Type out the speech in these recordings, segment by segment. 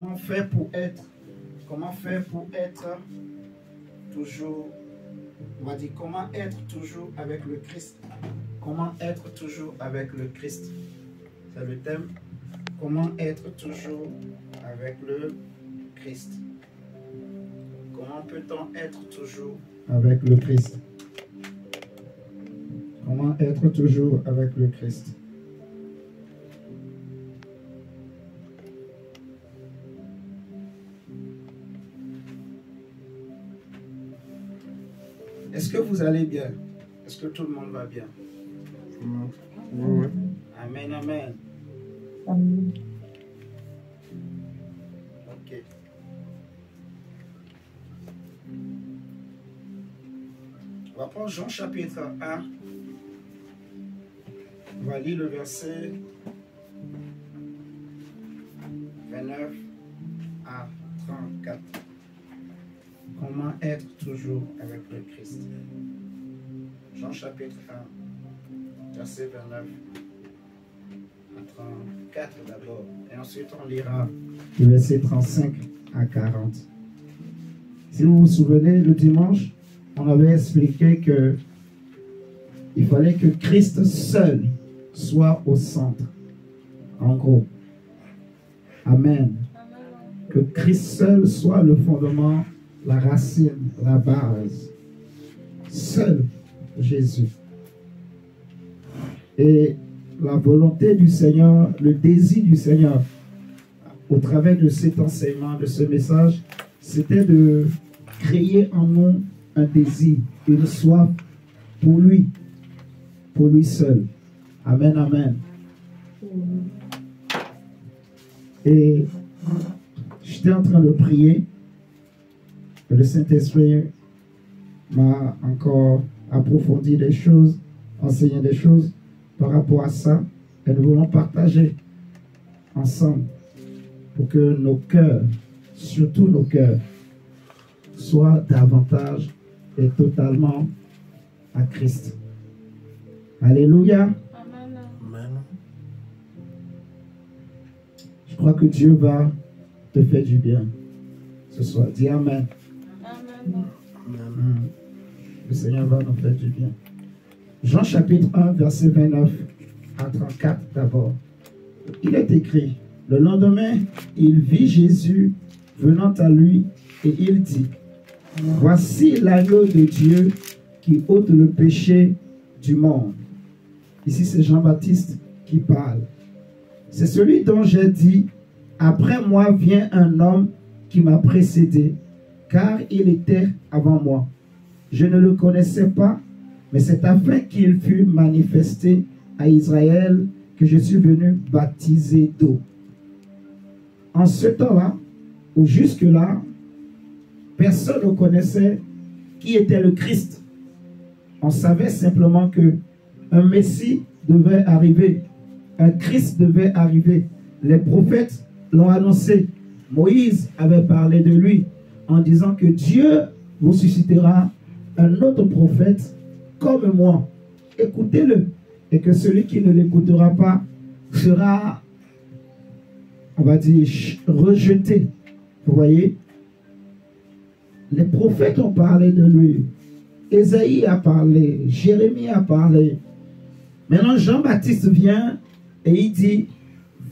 Comment faire pour être toujours, on va dire, comment être toujours avec le Christ? Comment être toujours avec le Christ? C'est le thème. Comment être toujours avec le Christ? Comment peut-on être toujours avec le Christ? Comment être toujours avec le Christ? Est-ce que vous allez bien? Est-ce que tout le monde va bien? Oui. Amen, amen. Ok. On va prendre Jean chapitre 1. On va lire le verset 29 à 34. Comment être toujours avec le Christ? Jean chapitre 1, verset 29 à 34 d'abord. Et ensuite on lira le verset 35 à 40. Si vous vous souvenez, le dimanche, on avait expliqué que il fallait que Christ seul soit au centre. En gros. Amen. Que Christ seul soit le fondement, la racine, la base. Seul Jésus. Et la volonté du Seigneur, le désir du Seigneur, au travers de cet enseignement, de ce message, c'était de créer en nous un désir, une soif pour lui seul. Amen, amen. Et j'étais en train de prier. Le Saint-Esprit m'a encore approfondi des choses, enseigné des choses par rapport à ça. Et nous voulons partager ensemble pour que nos cœurs, surtout nos cœurs, soient davantage et totalement à Christ. Alléluia. Amen. Je crois que Dieu va te faire du bien ce soir. Dis Amen. Amen. Le Seigneur va nous faire du bien. Jean chapitre 1, verset 29 à 34 d'abord. Il est écrit, le lendemain, il vit Jésus venant à lui et il dit, voici l'agneau de Dieu qui ôte le péché du monde. Ici, c'est Jean-Baptiste qui parle. C'est celui dont j'ai dit, après moi vient un homme qui m'a précédé, car il était avant moi. Je ne le connaissais pas, mais c'est afin qu'il fût manifesté à Israël que je suis venu baptiser d'eau. En ce temps-là, ou jusque-là, personne ne connaissait qui était le Christ. On savait simplement que un Messie devait arriver, un Christ devait arriver. Les prophètes l'ont annoncé. Moïse avait parlé de lui en disant que Dieu vous suscitera un autre prophète comme moi. Écoutez-le. Et que celui qui ne l'écoutera pas sera, on va dire, rejeté. Vous voyez? Les prophètes ont parlé de lui. Ésaïe a parlé. Jérémie a parlé. Maintenant, Jean-Baptiste vient et il dit,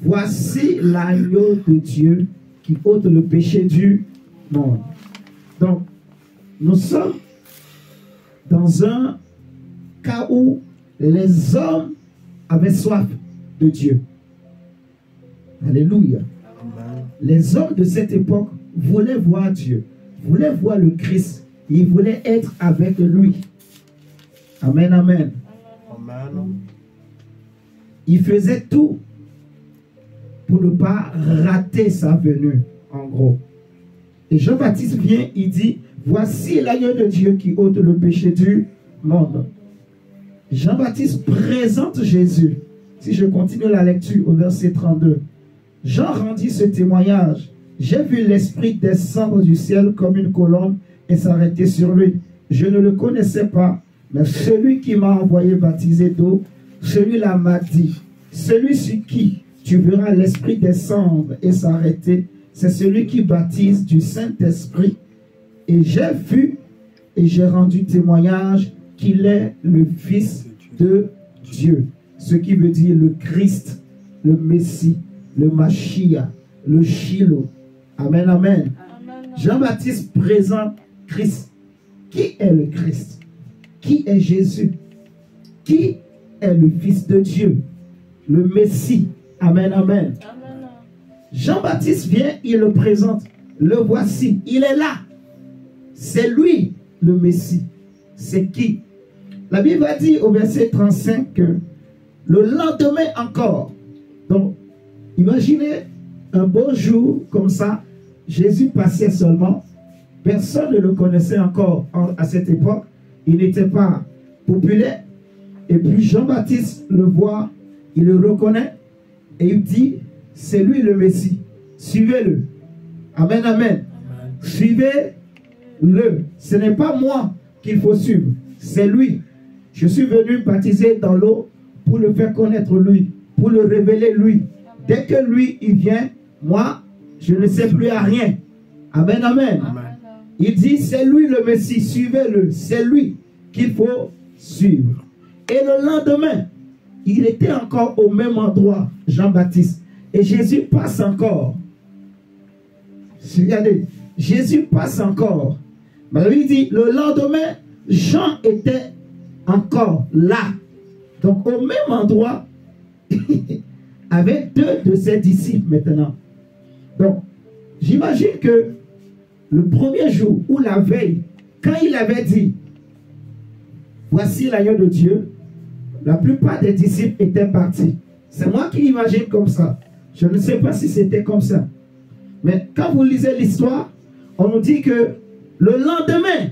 voici l'agneau de Dieu qui ôte le péché du monde. Donc, nous sommes dans un cas où les hommes avaient soif de Dieu. Alléluia. Amen. Les hommes de cette époque voulaient voir Dieu, voulaient voir le Christ. Ils voulaient être avec lui. Amen, amen. Amen. Ils faisaient tout pour ne pas rater sa venue, en gros. Et Jean-Baptiste vient, il dit, voici l'agneau de Dieu qui ôte le péché du monde. Jean-Baptiste présente Jésus. Si je continue la lecture au verset 32. Jean rendit ce témoignage. J'ai vu l'Esprit descendre du ciel comme une colombe et s'arrêter sur lui. Je ne le connaissais pas, mais celui qui m'a envoyé baptiser d'eau, celui-là m'a dit, celui sur qui tu verras l'Esprit descendre et s'arrêter, c'est celui qui baptise du Saint-Esprit. Et j'ai vu et j'ai rendu témoignage qu'il est le Fils de Dieu. Ce qui veut dire le Christ, le Messie, le Mashiach, le Shiloh. Amen, amen. Jean-Baptiste présente Christ. Qui est le Christ? Qui est Jésus? Qui est le Fils de Dieu? Le Messie. Amen, amen. Jean-Baptiste vient, il le présente. Le voici, il est là. C'est lui, le Messie. C'est qui? La Bible a dit au verset 35 que le lendemain encore. Donc, imaginez un beau jour comme ça, Jésus passait seulement. Personne ne le connaissait encore à cette époque. Il n'était pas populaire. Et puis Jean-Baptiste le voit, il le reconnaît et il dit, c'est lui le Messie. Suivez-le. Amen, amen. Suivez-le. Ce n'est pas moi qu'il faut suivre, c'est lui. Je suis venu baptiser dans l'eau pour le faire connaître lui, pour le révéler lui. Dès que lui, il vient, moi, je ne sais plus à rien. Amen, amen. Amen. Il dit, c'est lui le Messie, suivez-le. C'est lui qu'il faut suivre. Et le lendemain, il était encore au même endroit, Jean-Baptiste. Et Jésus passe encore. Regardez, Jésus passe encore. Mais lui dit, le lendemain, Jean était encore là. Donc au même endroit, avec deux de ses disciples maintenant. Donc, j'imagine que le premier jour ou la veille, quand il avait dit, voici l'agneau de Dieu, la plupart des disciples étaient partis. C'est moi qui imagine comme ça. Je ne sais pas si c'était comme ça. Mais quand vous lisez l'histoire, on nous dit que le lendemain,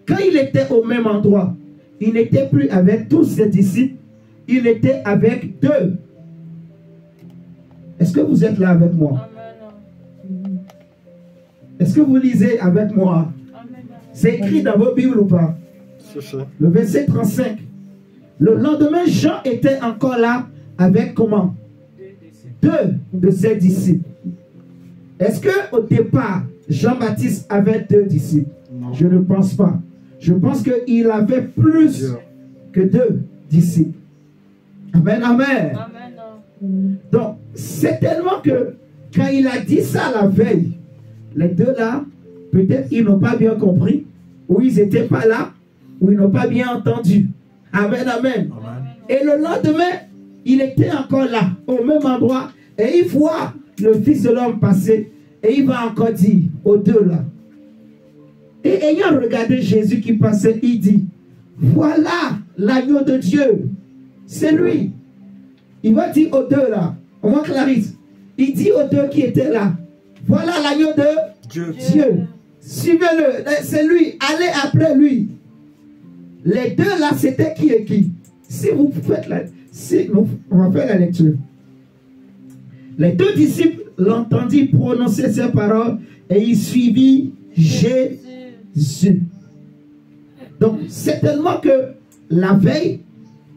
quand il était au même endroit, il n'était plus avec tous ses disciples, il était avec deux. Est-ce que vous êtes là avec moi? Est-ce que vous lisez avec moi? C'est écrit dans vos Bibles ou pas? Le verset 35. Le lendemain, Jean était encore là avec comment? Deux de ses disciples. Est-ce qu'au départ, Jean-Baptiste avait deux disciples? Non. Je ne pense pas. Je pense qu'il avait plus que deux disciples. Amen, amen. Donc, c'est tellement que quand il a dit ça la veille, les deux là, peut-être ils n'ont pas bien compris, ou ils n'étaient pas là, ou ils n'ont pas bien entendu. Amen, amen. Et le lendemain, il était encore là, au même endroit, et il voit le Fils de l'homme passer, et il va encore dire aux deux là. Et ayant regardé Jésus qui passait, il dit, voilà l'agneau de Dieu. C'est lui. Il va dire aux deux là, on voit Clarisse, il dit aux deux qui étaient là, voilà l'agneau de Dieu. Suivez-le, c'est lui, allez après lui. Les deux là, c'était qui et qui? Si vous faites la... on va faire la lecture. Les deux disciples l'entendirent prononcer ces paroles et ils suivirent Jésus. Donc, c'est tellement que la veille,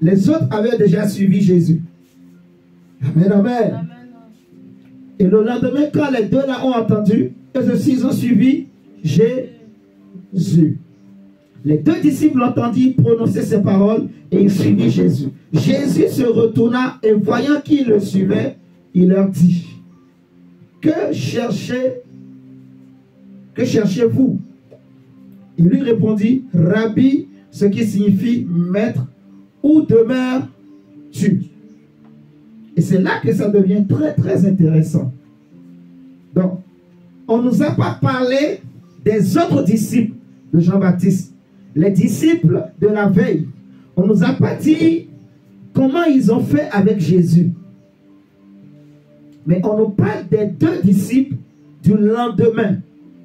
les autres avaient déjà suivi Jésus. Amen, amen. Et le lendemain, quand les deux là ont entendu, eux aussi ils ont suivi Jésus. Les deux disciples l'entendirent prononcer ces paroles et ils suivirent Jésus. Jésus se retourna et voyant qu'ils le suivaient, il leur dit, que cherchez-vous? Il lui répondit, Rabbi, ce qui signifie maître, où demeures-tu? Et c'est là que ça devient très très intéressant. Donc, on ne nous a pas parlé des autres disciples de Jean-Baptiste, les disciples de la veille. On ne nous a pas dit comment ils ont fait avec Jésus. Mais on nous parle des deux disciples du lendemain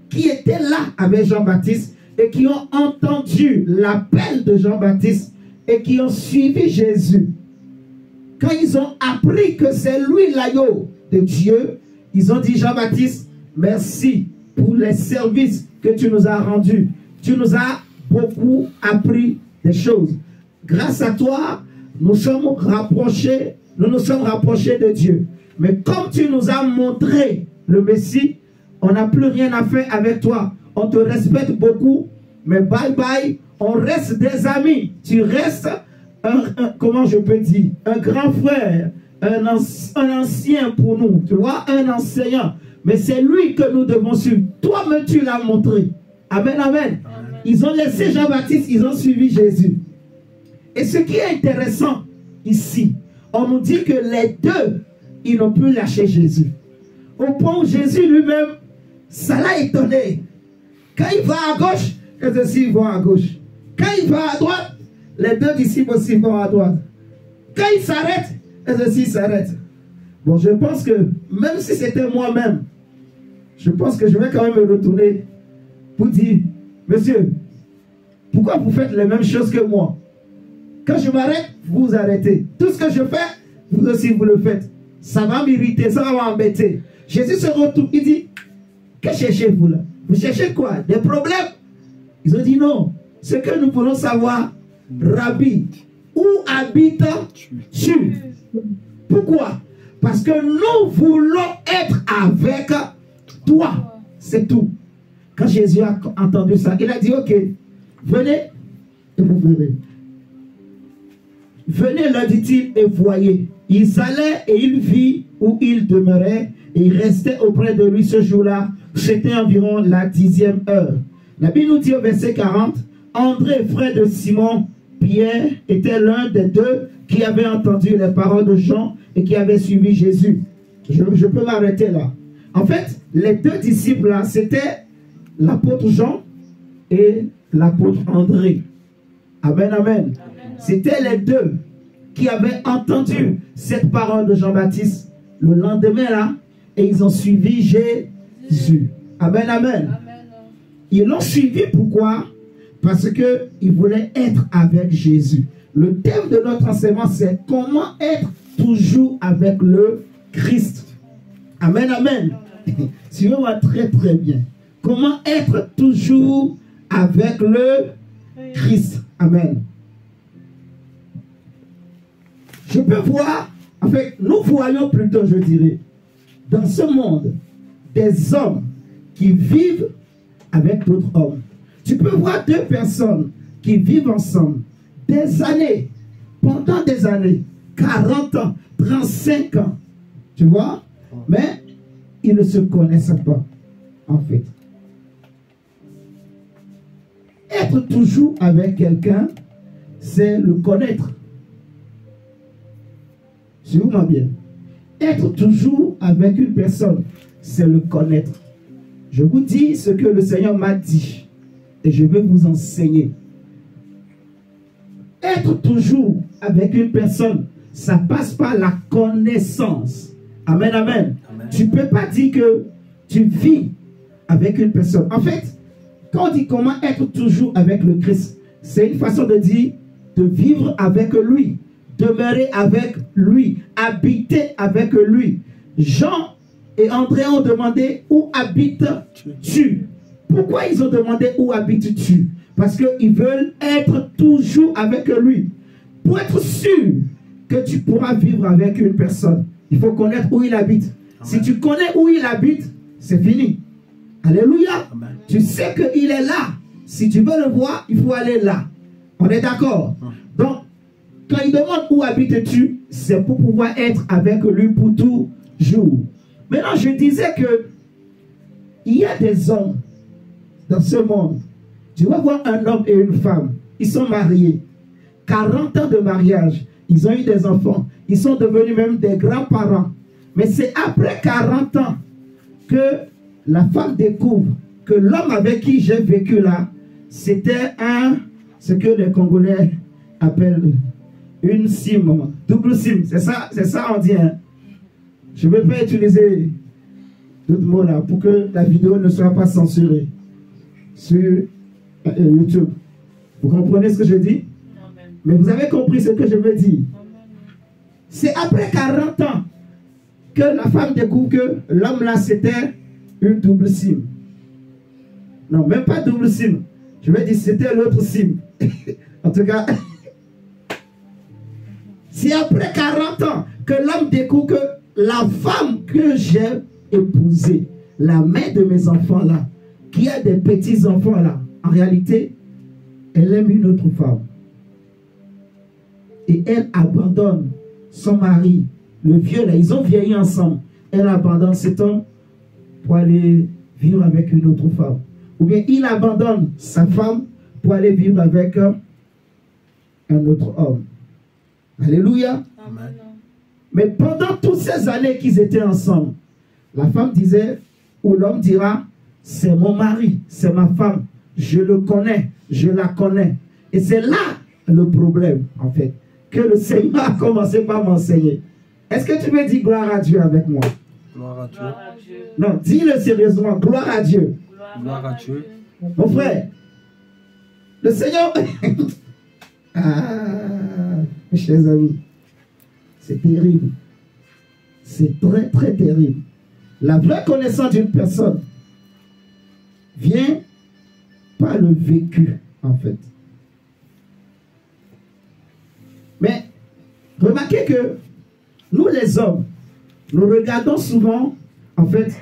qui étaient là avec Jean-Baptiste et qui ont entendu l'appel de Jean-Baptiste et qui ont suivi Jésus. Quand ils ont appris que c'est lui l'agneau de Dieu, ils ont dit, Jean-Baptiste, merci pour les services que tu nous as rendus. Tu nous as beaucoup appris des choses. Grâce à toi, nous nous sommes rapprochés de Dieu. Mais comme tu nous as montré le Messie, On n'a plus rien à faire avec toi. On te respecte beaucoup, mais bye bye, on reste des amis. Tu restes comment je peux dire, un grand frère, un ancien pour nous, tu vois, un enseignant. Mais c'est lui que nous devons suivre. Toi-même, tu l'as montré. Amen, amen. Ils ont laissé Jean-Baptiste, ils ont suivi Jésus. Et ce qui est intéressant ici, on nous dit que les deux, ils n'ont plus lâché Jésus. Au point où Jésus lui-même, ça l'a étonné. Quand il va à gauche, les aussi vont à gauche. Quand il va à droite, les deux disciples aussi vont à droite. Quand il s'arrête, les aussi s'arrêtent. Bon, je pense que, même si c'était moi-même, je pense que je vais quand même me retourner pour dire, monsieur, pourquoi vous faites les mêmes choses que moi? Quand je m'arrête, vous arrêtez. Tout ce que je fais, vous aussi vous le faites. Ça va m'irriter, ça va m'embêter. Jésus se retourne, il dit, que cherchez-vous là? Vous cherchez quoi? Des problèmes? Ils ont dit non. Ce que nous voulons savoir, Rabbi, où habites-tu? Pourquoi? Parce que nous voulons être avec toi. C'est tout. Quand Jésus a entendu ça, il a dit, ok, venez et vous verrez. Venez, leur dit-il, et voyez. Ils allaient et il vit où il demeurait et il restait auprès de lui ce jour-là. C'était environ la 10e heure. La Bible nous dit au verset 40, André, frère de Simon, Pierre, était l'un des deux qui avait entendu les paroles de Jean et qui avait suivi Jésus. Je peux m'arrêter là. En fait, les deux disciples là, c'était l'apôtre Jean et l'apôtre André. Amen, amen. C'était les deux qui avaient entendu cette parole de Jean-Baptiste le lendemain là, et ils ont suivi Jésus. Amen, amen. Ils l'ont suivi, pourquoi? Parce qu'ils voulaient être avec Jésus. Le thème de notre enseignement, c'est comment être toujours avec le Christ. Amen, amen. Suivez-moi très très bien. Comment être toujours avec le Christ. Amen. Je peux voir, en fait, nous voyons plutôt, je dirais, dans ce monde, des hommes qui vivent avec d'autres hommes. Tu peux voir deux personnes qui vivent ensemble des années, pendant des années, 40 ans, 35 ans, tu vois, mais ils ne se connaissent pas, en fait. Être toujours avec quelqu'un, c'est le connaître. Suivez-moi bien. Être toujours avec une personne, c'est le connaître. Je vous dis ce que le Seigneur m'a dit et je vais vous enseigner. Être toujours avec une personne, ça passe par la connaissance. Amen, amen. Amen. Tu ne peux pas dire que tu vis avec une personne. En fait, quand on dit comment être toujours avec le Christ, c'est une façon de dire de vivre avec lui, demeurer avec lui, habiter avec lui. Jean et André ont demandé où habites-tu? Pourquoi ils ont demandé où habites-tu? Parce qu'ils veulent être toujours avec lui. Pour être sûr que tu pourras vivre avec une personne, il faut connaître où il habite. Amen. Si tu connais où il habite, c'est fini. Alléluia. Amen. Tu sais qu'il est là. Si tu veux le voir, il faut aller là. On est d'accord? Donc, quand il demande où habites-tu, c'est pour pouvoir être avec lui pour toujours. Maintenant, je disais que il y a des hommes dans ce monde. Tu vas voir un homme et une femme. Ils sont mariés. 40 ans de mariage. Ils ont eu des enfants. Ils sont devenus même des grands-parents. Mais c'est après 40 ans que la femme découvre que l'homme avec qui j'ai vécu là, c'était ce que les Congolais appellent une SIM, double SIM. C'est ça on dit. Hein? Je ne vais pas utiliser d'autres mots là pour que la vidéo ne soit pas censurée sur YouTube. Vous comprenez ce que je dis? Amen. Mais vous avez compris ce que je veux dire. C'est après 40 ans que la femme découvre que l'homme là c'était une double SIM. Non, même pas double SIM. Je vais dire c'était l'autre SIM. En tout cas, c'est après 40 ans que l'homme découvre que la femme que j'ai épousée, la mère de mes enfants là, qui a des petits-enfants là, en réalité, elle aime une autre femme. Et elle abandonne son mari, le vieux là, ils ont vieilli ensemble. Elle abandonne cet homme pour aller vivre avec une autre femme. Ou bien il abandonne sa femme pour aller vivre avec un autre homme. Alléluia. Amen. Mais pendant toutes ces années qu'ils étaient ensemble, la femme disait, ou l'homme dira, c'est mon mari, c'est ma femme, je le connais, je la connais. Et c'est là le problème, en fait, que le Seigneur a commencé par m'enseigner. Est-ce que tu me dis gloire à Dieu avec moi? Gloire à Dieu. Non, dis-le sérieusement, gloire à Dieu. Gloire à Dieu. Mon frère, le Seigneur... Ah, mes chers amis, c'est terrible. C'est très, très terrible. La vraie connaissance d'une personne vient par le vécu, en fait. Mais, remarquez que nous, les hommes, nous regardons souvent, en fait,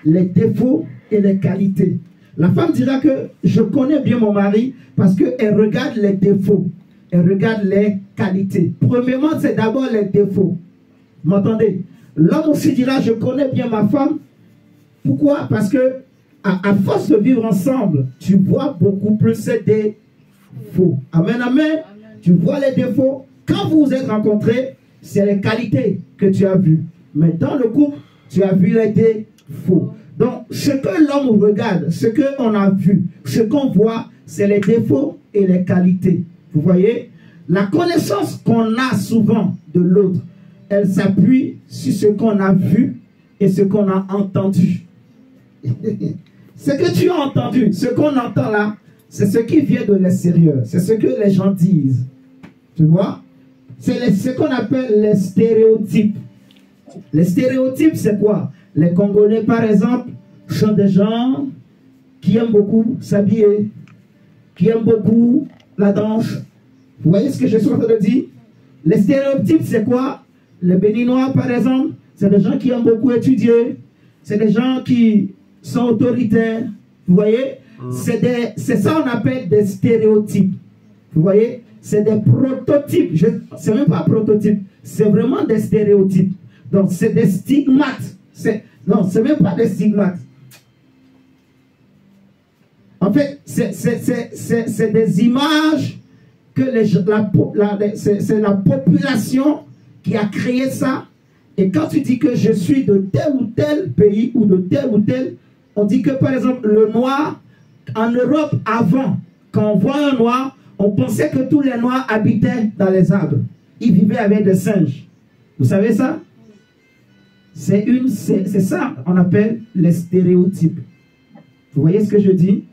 les défauts et les qualités. La femme dira que je connais bien mon mari parce qu'elle regarde les défauts, elle regarde les qualités. Premièrement, c'est d'abord les défauts. Vous m'entendez? L'homme aussi dira je connais bien ma femme. Pourquoi? Parce que à force de vivre ensemble, tu vois beaucoup plus ces défauts. Amen, amen. Tu vois les défauts. Quand vous vous êtes rencontrés, c'est les qualités que tu as vues. Mais dans le couple, tu as vu les défauts. Donc, ce que l'homme regarde, ce qu'on a vu, ce qu'on voit, c'est les défauts et les qualités. Vous voyez? La connaissance qu'on a souvent de l'autre, elle s'appuie sur ce qu'on a vu et ce qu'on a entendu. Ce que tu as entendu, ce qu'on entend là, c'est ce qui vient de l'extérieur. C'est ce que les gens disent. Tu vois? C'est ce qu'on appelle les stéréotypes. Les stéréotypes, c'est quoi? Les Congolais, par exemple, sont des gens qui aiment beaucoup s'habiller, qui aiment beaucoup la danse. Vous voyez ce que je suis en train de dire? Les stéréotypes, c'est quoi? Les Béninois, par exemple, c'est des gens qui aiment beaucoup étudier. C'est des gens qui sont autoritaires. Vous voyez? C'est ça qu'on appelle des stéréotypes. Vous voyez? C'est des prototypes. C'est même pas prototypes. C'est vraiment des stéréotypes. Donc, c'est des stigmates. Non, c'est même pas des stigmates. En fait, c'est des images que c'est la population qui a créé ça. Et quand tu dis que je suis de tel ou tel pays ou de tel ou tel, on dit que par exemple le noir, en Europe avant, quand on voit un noir, on pensait que tous les noirs habitaient dans les arbres. Ils vivaient avec des singes. Vous savez ça? C'est ça qu'on appelle les stéréotypes. Vous voyez ce que je dis?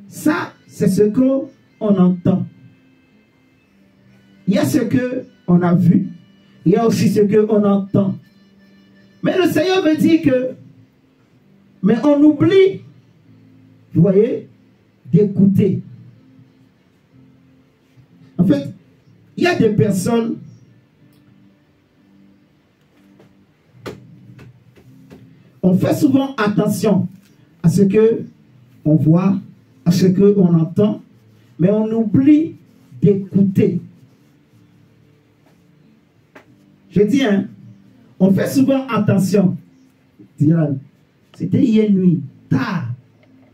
Ça, c'est ce qu'on entend. Il y a ce qu'on a vu, il y a aussi ce qu'on entend. Mais le Seigneur me dit que, mais on oublie, vous voyez, d'écouter. En fait, il y a des personnes, on fait souvent attention à ce qu'on voit, à ce qu'on entend, mais on oublie d'écouter. Je dis, hein, on fait souvent attention. C'était hier nuit, tard,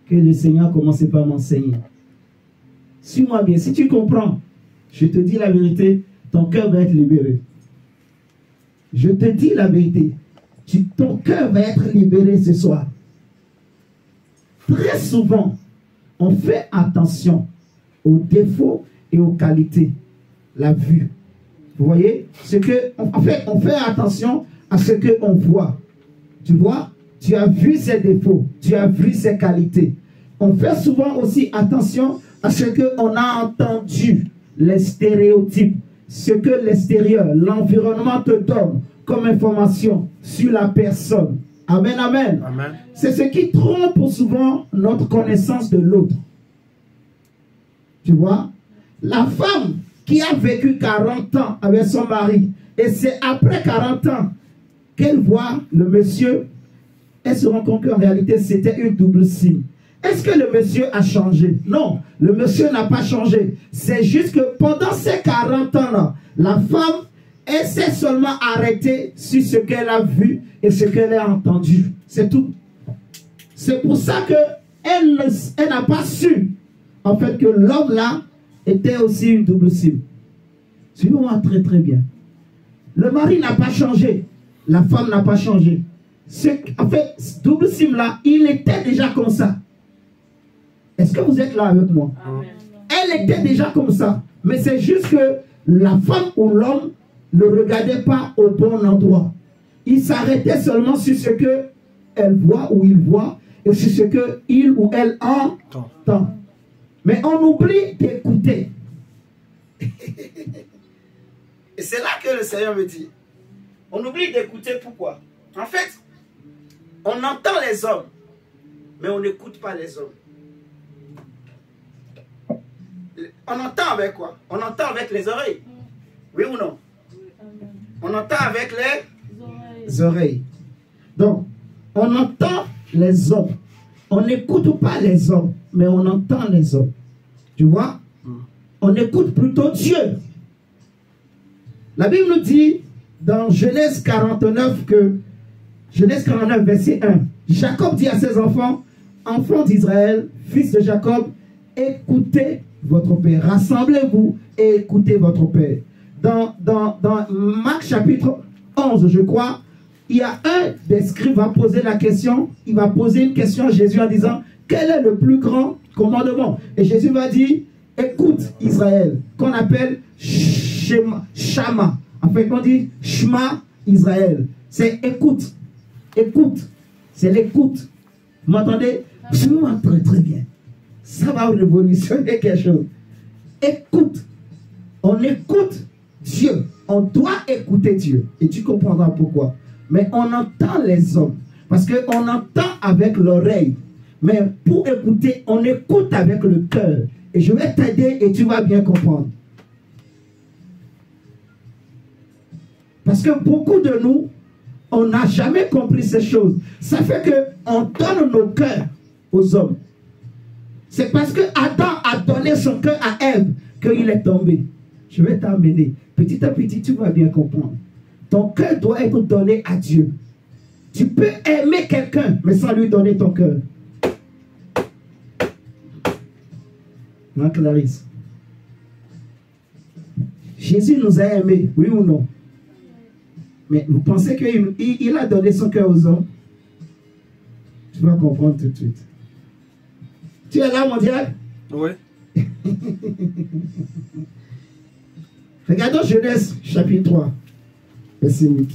que le Seigneur a commencé par m'enseigner. Suis-moi bien, si tu comprends, je te dis la vérité, ton cœur va être libéré. Je te dis la vérité, ton cœur va être libéré ce soir. Très souvent, on fait attention aux défauts et aux qualités. La vue. Vous voyez? En fait, on fait attention à ce qu'on voit. Tu vois? Tu as vu ses défauts. Tu as vu ses qualités. On fait souvent aussi attention à ce qu'on a entendu. Les stéréotypes. Ce que l'extérieur, l'environnement te donne comme information sur la personne. Amen, amen. Amen. C'est ce qui trompe souvent notre connaissance de l'autre. Tu vois? La femme qui a vécu 40 ans avec son mari, et c'est après 40 ans qu'elle voit le monsieur elle se rend compte qu'en réalité, c'était une double cible. Est-ce que le monsieur a changé? Non, le monsieur n'a pas changé. C'est juste que pendant ces 40 ans-là, la femme, elle s'est seulement arrêtée sur ce qu'elle a vu et ce qu'elle a entendu. C'est tout. C'est pour ça qu'elle n'a pas su, en fait, que l'homme-là était aussi une double cible. Suivez-moi très très bien. Le mari n'a pas changé. La femme n'a pas changé. En fait, ce double cible-là, il était déjà comme ça. Est-ce que vous êtes là avec moi? Amen. Elle était déjà comme ça. Mais c'est juste que la femme ou l'homme ne regardait pas au bon endroit. Il s'arrêtait seulement sur ce qu'elle voit ou il voit et sur ce qu'il ou elle entend. Mais on oublie d'écouter. Et c'est là que le Seigneur me dit. On oublie d'écouter pourquoi? En fait, on entend les hommes, mais on n'écoute pas les hommes. On entend avec quoi? On entend avec les oreilles. Oui ou non? On entend avec les oreilles. Donc, on entend les hommes. On n'écoute pas les hommes, mais on entend les hommes. Tu vois? On écoute plutôt Dieu. La Bible nous dit dans Genèse 49 Genèse 49 verset 1, Jacob dit à ses enfants, enfants d'Israël, fils de Jacob, écoutez votre père, rassemblez-vous et écoutez votre père. Dans Marc chapitre 11, je crois, il y a un des scribes va poser la question, il va poser une question à Jésus en disant, quel est le plus grand commandement? Et Jésus va dire, écoute Israël, qu'on appelle Shama. En fait, on dit Shema Israël. C'est écoute. Écoute. C'est l'écoute. Vous m'entendez? Suivez-moi très très bien. Ça va révolutionner quelque chose. Écoute. On écoute Dieu. On doit écouter Dieu. Et tu comprendras pourquoi. Mais on entend les hommes. Parce qu'on entend avec l'oreille. Mais pour écouter, on écoute avec le cœur. Et je vais t'aider et tu vas bien comprendre. Parce que beaucoup de nous, on n'a jamais compris ces choses. Ça fait qu'on donne nos cœurs aux hommes. C'est parce que Adam a donné son cœur à Ève qu'il est tombé. Je vais t'amener. Petit à petit, tu vas bien comprendre. Ton cœur doit être donné à Dieu. Tu peux aimer quelqu'un, mais sans lui donner ton cœur. Ma Clarisse. Jésus nous a aimés, oui ou non? Mais vous pensez qu'il a donné son cœur aux hommes? Tu vas comprendre tout de suite. Tu es là, mon diable? Oui. Regardons Genèse chapitre 3, verset 8.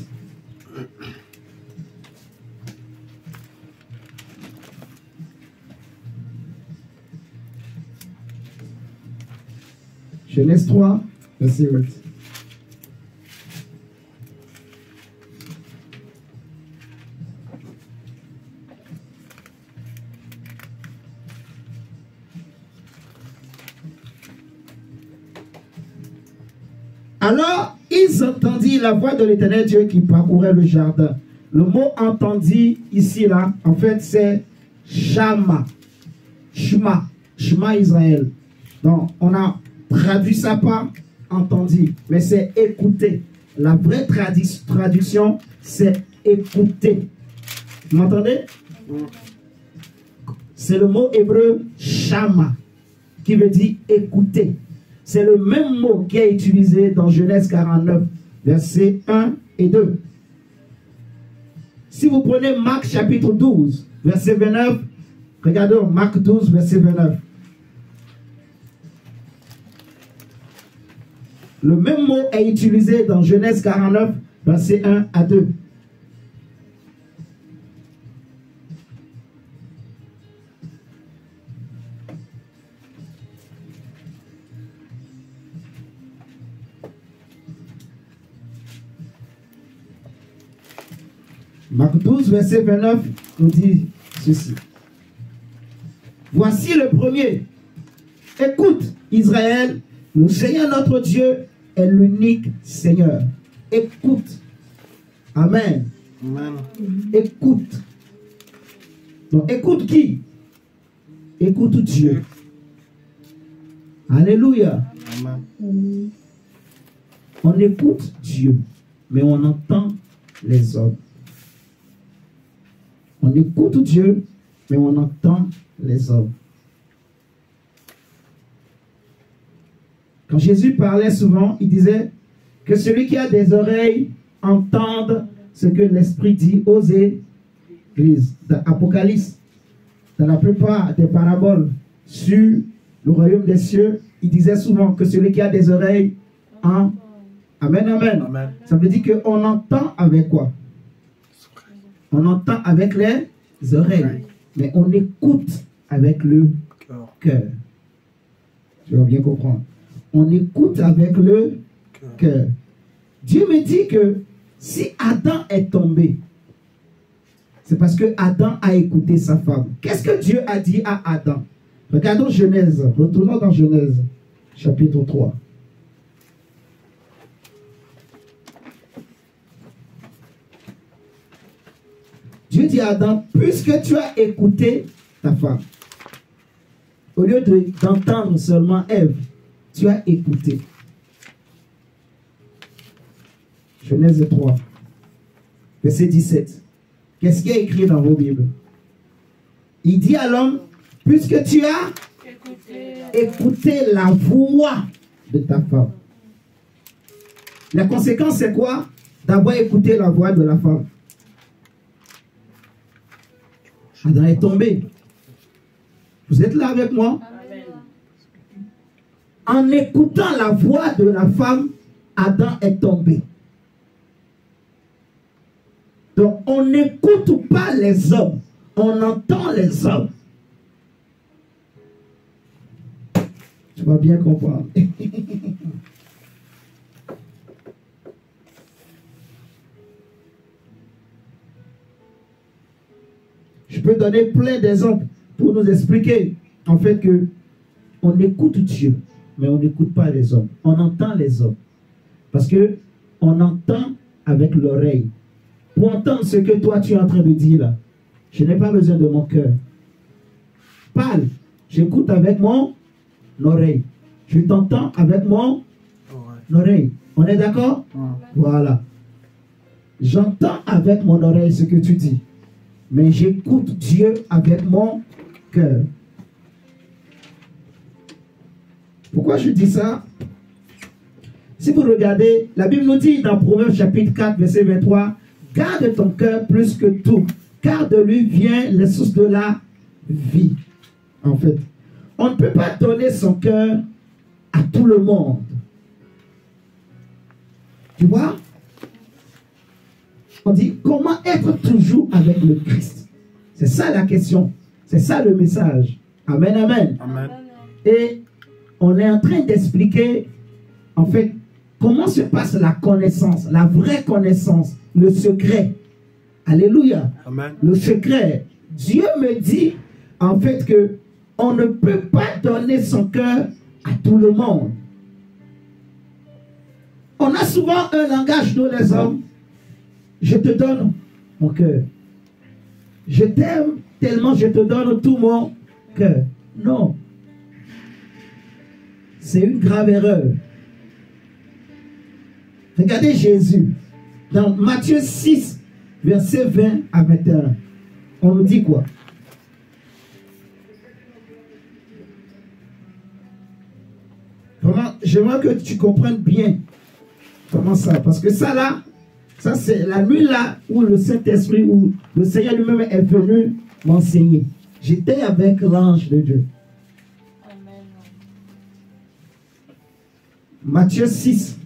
Genèse 3, verset 8. Alors, ils entendirent la voix de l'Éternel Dieu qui parcourait le jardin. Le mot entendu ici, là, en fait, c'est Shama. Shema. Shema Israël. Donc, on a traduit ça par entendu, mais c'est écouter. La vraie traduction, c'est écouter. Vous m'entendez? C'est le mot hébreu Shama, qui veut dire écouter. C'est le même mot qui est utilisé dans Genèse 49, versets 1 et 2. Si vous prenez Marc chapitre 12, verset 29, regardons Marc 12, verset 29. Le même mot est utilisé dans Genèse 49, verset 1 à 2. Marc 12, verset 29, nous dit ceci. Voici le premier. Écoute, Israël, le Seigneur notre Dieu est l'unique Seigneur. Écoute. Amen. Amen. Écoute. Donc écoute qui? Écoute Dieu. Alléluia. Amen. On écoute Dieu, mais on entend les hommes. On écoute Dieu, mais on entend les hommes. Quand Jésus parlait souvent, il disait que celui qui a des oreilles entende ce que l'Esprit dit aux églises. Dans Apocalypse, dans la plupart des paraboles sur le royaume des cieux, il disait souvent que celui qui a des oreilles entend. Amen, amen. Amen. Ça veut dire qu'on entend avec quoi? On entend avec les oreilles, mais on écoute avec le cœur. Tu vas bien comprendre. On écoute avec le cœur. Dieu me dit que si Adam est tombé, c'est parce que Adam a écouté sa femme. Qu'est-ce que Dieu a dit à Adam? Regardons Genèse. Retournons dans Genèse, chapitre 3. Dieu dit à Adam, puisque tu as écouté ta femme, au lieu d'entendre seulement Ève, tu as écouté. Genèse 3, verset 17. Qu'est-ce qui est écrit dans vos Bibles? Il dit à l'homme, puisque tu as écouté la voix de ta femme. La conséquence, c'est quoi? D'avoir écouté la voix de la femme. Adam est tombé. Vous êtes là avec moi? Amen. En écoutant la voix de la femme, Adam est tombé. Donc, on n'écoute pas les hommes, on entend les hommes. Tu vas bien comprendre. Je peux donner plein d'exemples pour nous expliquer en fait que on écoute Dieu, mais on n'écoute pas les hommes. On entend les hommes. Parce que on entend avec l'oreille. Pour entendre ce que toi tu es en train de dire là, je n'ai pas besoin de mon cœur. Parle, j'écoute avec mon oreille. Je t'entends avec mon oreille. On est d'accord? Voilà. J'entends avec mon oreille ce que tu dis. Mais j'écoute Dieu avec mon cœur. Pourquoi je dis ça? Si vous regardez, la Bible nous dit dans Proverbes chapitre 4, verset 23, « Garde ton cœur plus que tout, car de lui vient les sources de la vie. » En fait, on ne peut pas donner son cœur à tout le monde. Tu vois? On dit, comment être toujours avec le Christ? C'est ça la question. C'est ça le message. Amen, amen. Amen. Et on est en train d'expliquer, en fait, comment se passe la connaissance, la vraie connaissance, le secret. Alléluia. Amen. Le secret. Dieu me dit, en fait, que on ne peut pas donner son cœur à tout le monde. On a souvent un langage, nous les hommes. Je te donne mon cœur. Je t'aime tellement, je te donne tout mon cœur. Non. C'est une grave erreur. Regardez Jésus. Dans Matthieu 6, verset 20 à 21. On nous dit quoi? Vraiment, j'aimerais que tu comprennes bien comment ça. Parce que ça là, ça c'est la nuit là où le Saint-Esprit, où le Seigneur lui-même est venu m'enseigner. J'étais avec l'ange de Dieu. Amen. Matthieu 6.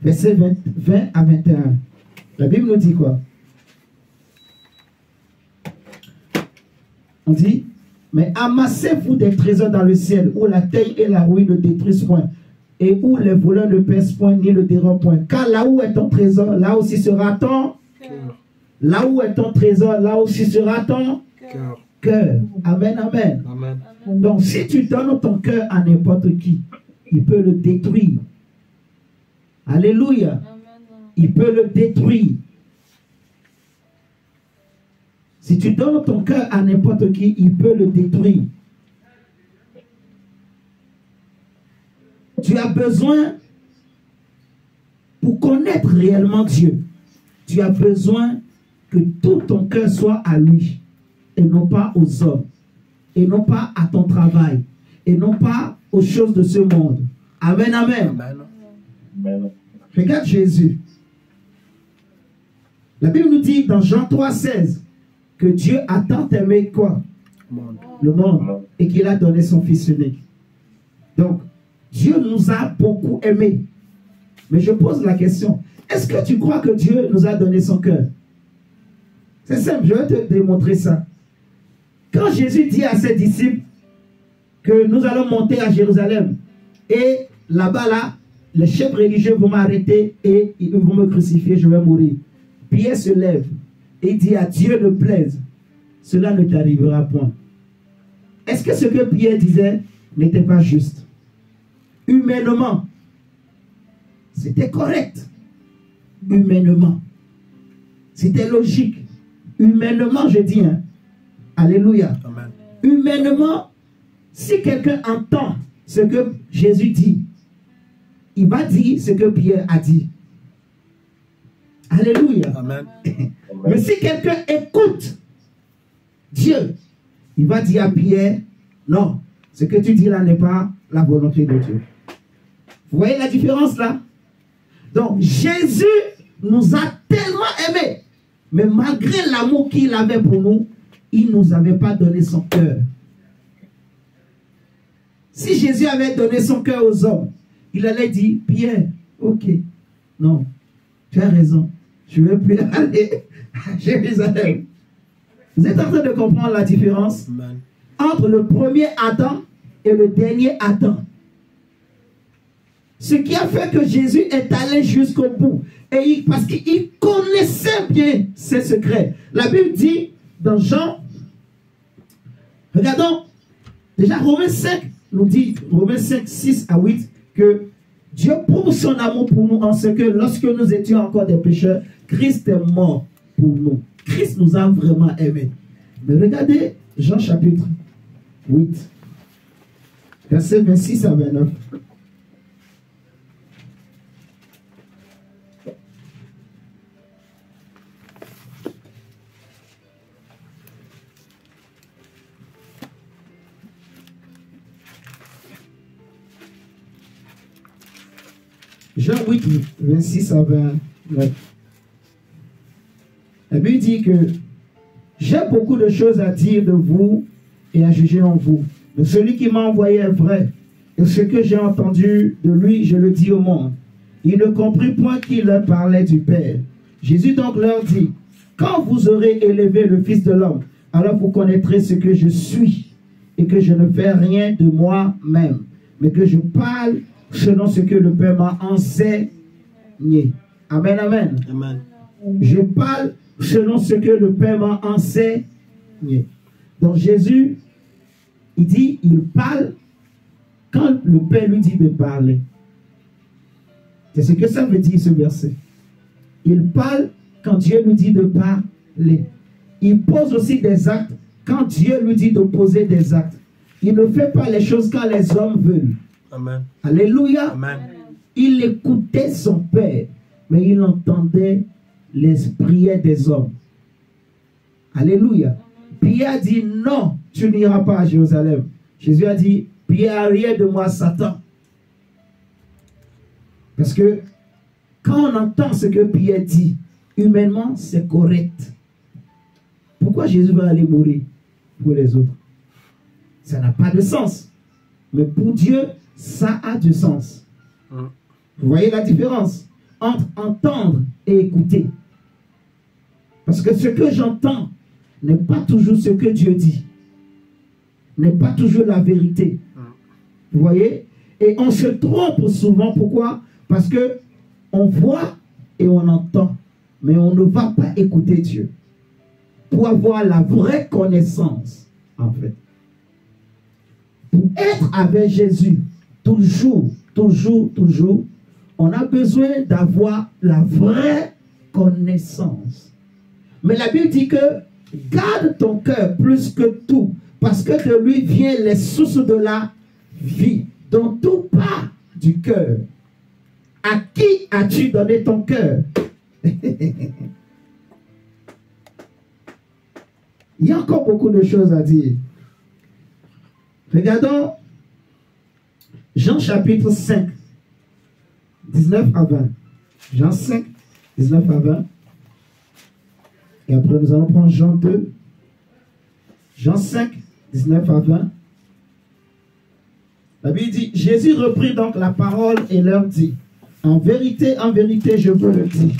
Verset 20 à 21. La Bible nous dit quoi? On dit, mais amassez-vous des trésors dans le ciel, où la taille et la rouille ne détruisent point, et où les voleurs ne pèsent point, ni ne dérobent point. Car là où est ton trésor, là aussi sera ton Cœur. Là où est ton trésor, là aussi sera ton Cœur. cœur. Amen, amen. Amen. Donc si tu donnes ton cœur à n'importe qui, il peut le détruire. Alléluia. Il peut le détruire. Si tu donnes ton cœur à n'importe qui, il peut le détruire. Tu as besoin, pour connaître réellement Dieu, tu as besoin que tout ton cœur soit à lui et non pas aux hommes, et non pas à ton travail, et non pas aux choses de ce monde. Amen, amen. Amen. Regarde Jésus. La Bible nous dit dans Jean 3,16 que Dieu a tant aimé quoi? Le monde. Et qu'il a donné son Fils unique. Donc, Dieu nous a beaucoup aimés. Mais je pose la question, est-ce que tu crois que Dieu nous a donné son cœur? C'est simple, je vais te démontrer ça. Quand Jésus dit à ses disciples que nous allons monter à Jérusalem, et là-bas, là, les chefs religieux vont m'arrêter et ils vont me crucifier, je vais mourir. Pierre se lève et dit à Dieu ne plaise, cela ne t'arrivera point. Est-ce que ce que Pierre disait n'était pas juste? Humainement, c'était correct. Humainement, c'était logique. Humainement, je dis, hein. Alléluia. Amen. Humainement, si quelqu'un entend ce que Jésus dit, il va dire ce que Pierre a dit. Alléluia. Amen. Mais si quelqu'un écoute Dieu, il va dire à Pierre, non, ce que tu dis là n'est pas la volonté de Dieu. Vous voyez la différence là? Donc Jésus nous a tellement aimés, mais malgré l'amour qu'il avait pour nous, il ne nous avait pas donné son cœur. Si Jésus avait donné son cœur aux hommes, il allait dire, Pierre, ok, non, tu as raison, je ne veux plus aller à Jérusalem. Vous êtes en train de comprendre la différence entre le premier Adam et le dernier Adam. Ce qui a fait que Jésus est allé jusqu'au bout. Et parce qu'il connaissait bien ses secrets. La Bible dit dans Jean, regardons, déjà Romains 5 nous dit, Romains 5, 6 à 8, que Dieu prouve son amour pour nous en ce que lorsque nous étions encore des pécheurs, Christ est mort pour nous. Christ nous a vraiment aimés. Mais regardez Jean chapitre 8, versets 26 à 29. Jean 8, 26 à 29. La Bible dit que j'ai beaucoup de choses à dire de vous et à juger en vous. Mais celui qui m'a envoyé est vrai. Et ce que j'ai entendu de lui, je le dis au monde. Il ne comprit point qu'il leur parlait du Père. Jésus donc leur dit, quand vous aurez élevé le Fils de l'homme, alors vous connaîtrez ce que je suis et que je ne fais rien de moi-même, mais que je parle selon ce que le Père m'a enseigné. Amen, amen. Amen. Je parle selon ce que le Père m'a enseigné. Donc Jésus, il dit, il parle quand le Père lui dit de parler. C'est ce que ça veut dire ce verset. Il parle quand Dieu lui dit de parler. Il pose aussi des actes quand Dieu lui dit de poser des actes. Il ne fait pas les choses quand les hommes veulent. Amen. Alléluia. Amen. Il écoutait son Père, mais il entendait les prières des hommes. Alléluia. Pierre a dit, non, tu n'iras pas à Jérusalem. Jésus a dit, Pierre, arrière de moi, Satan. Parce que quand on entend ce que Pierre dit, humainement, c'est correct. Pourquoi Jésus va aller mourir pour les autres? Ça n'a pas de sens. Mais pour Dieu, ça a du sens. Vous voyez la différence entre entendre et écouter. Parce que ce que j'entends n'est pas toujours ce que Dieu dit. N'est pas toujours la vérité. Vous voyez? Et on se trompe souvent. Pourquoi? Parce que on voit et on entend. Mais on ne va pas écouter Dieu. Pour avoir la vraie connaissance, en fait. Pour être avec Jésus, toujours, On a besoin d'avoir la vraie connaissance. Mais la Bible dit que garde ton cœur plus que tout, parce que de lui viennent les sources de la vie. Donc tout part du cœur. À qui as-tu donné ton cœur? Il y a encore beaucoup de choses à dire. Regardons Jean chapitre 5, 19 à 20. Jean 5, 19 à 20. Et après nous allons prendre Jean 2. Jean 5, 19 à 20. La Bible dit, Jésus reprit donc la parole et leur dit, en vérité, je vous le dis,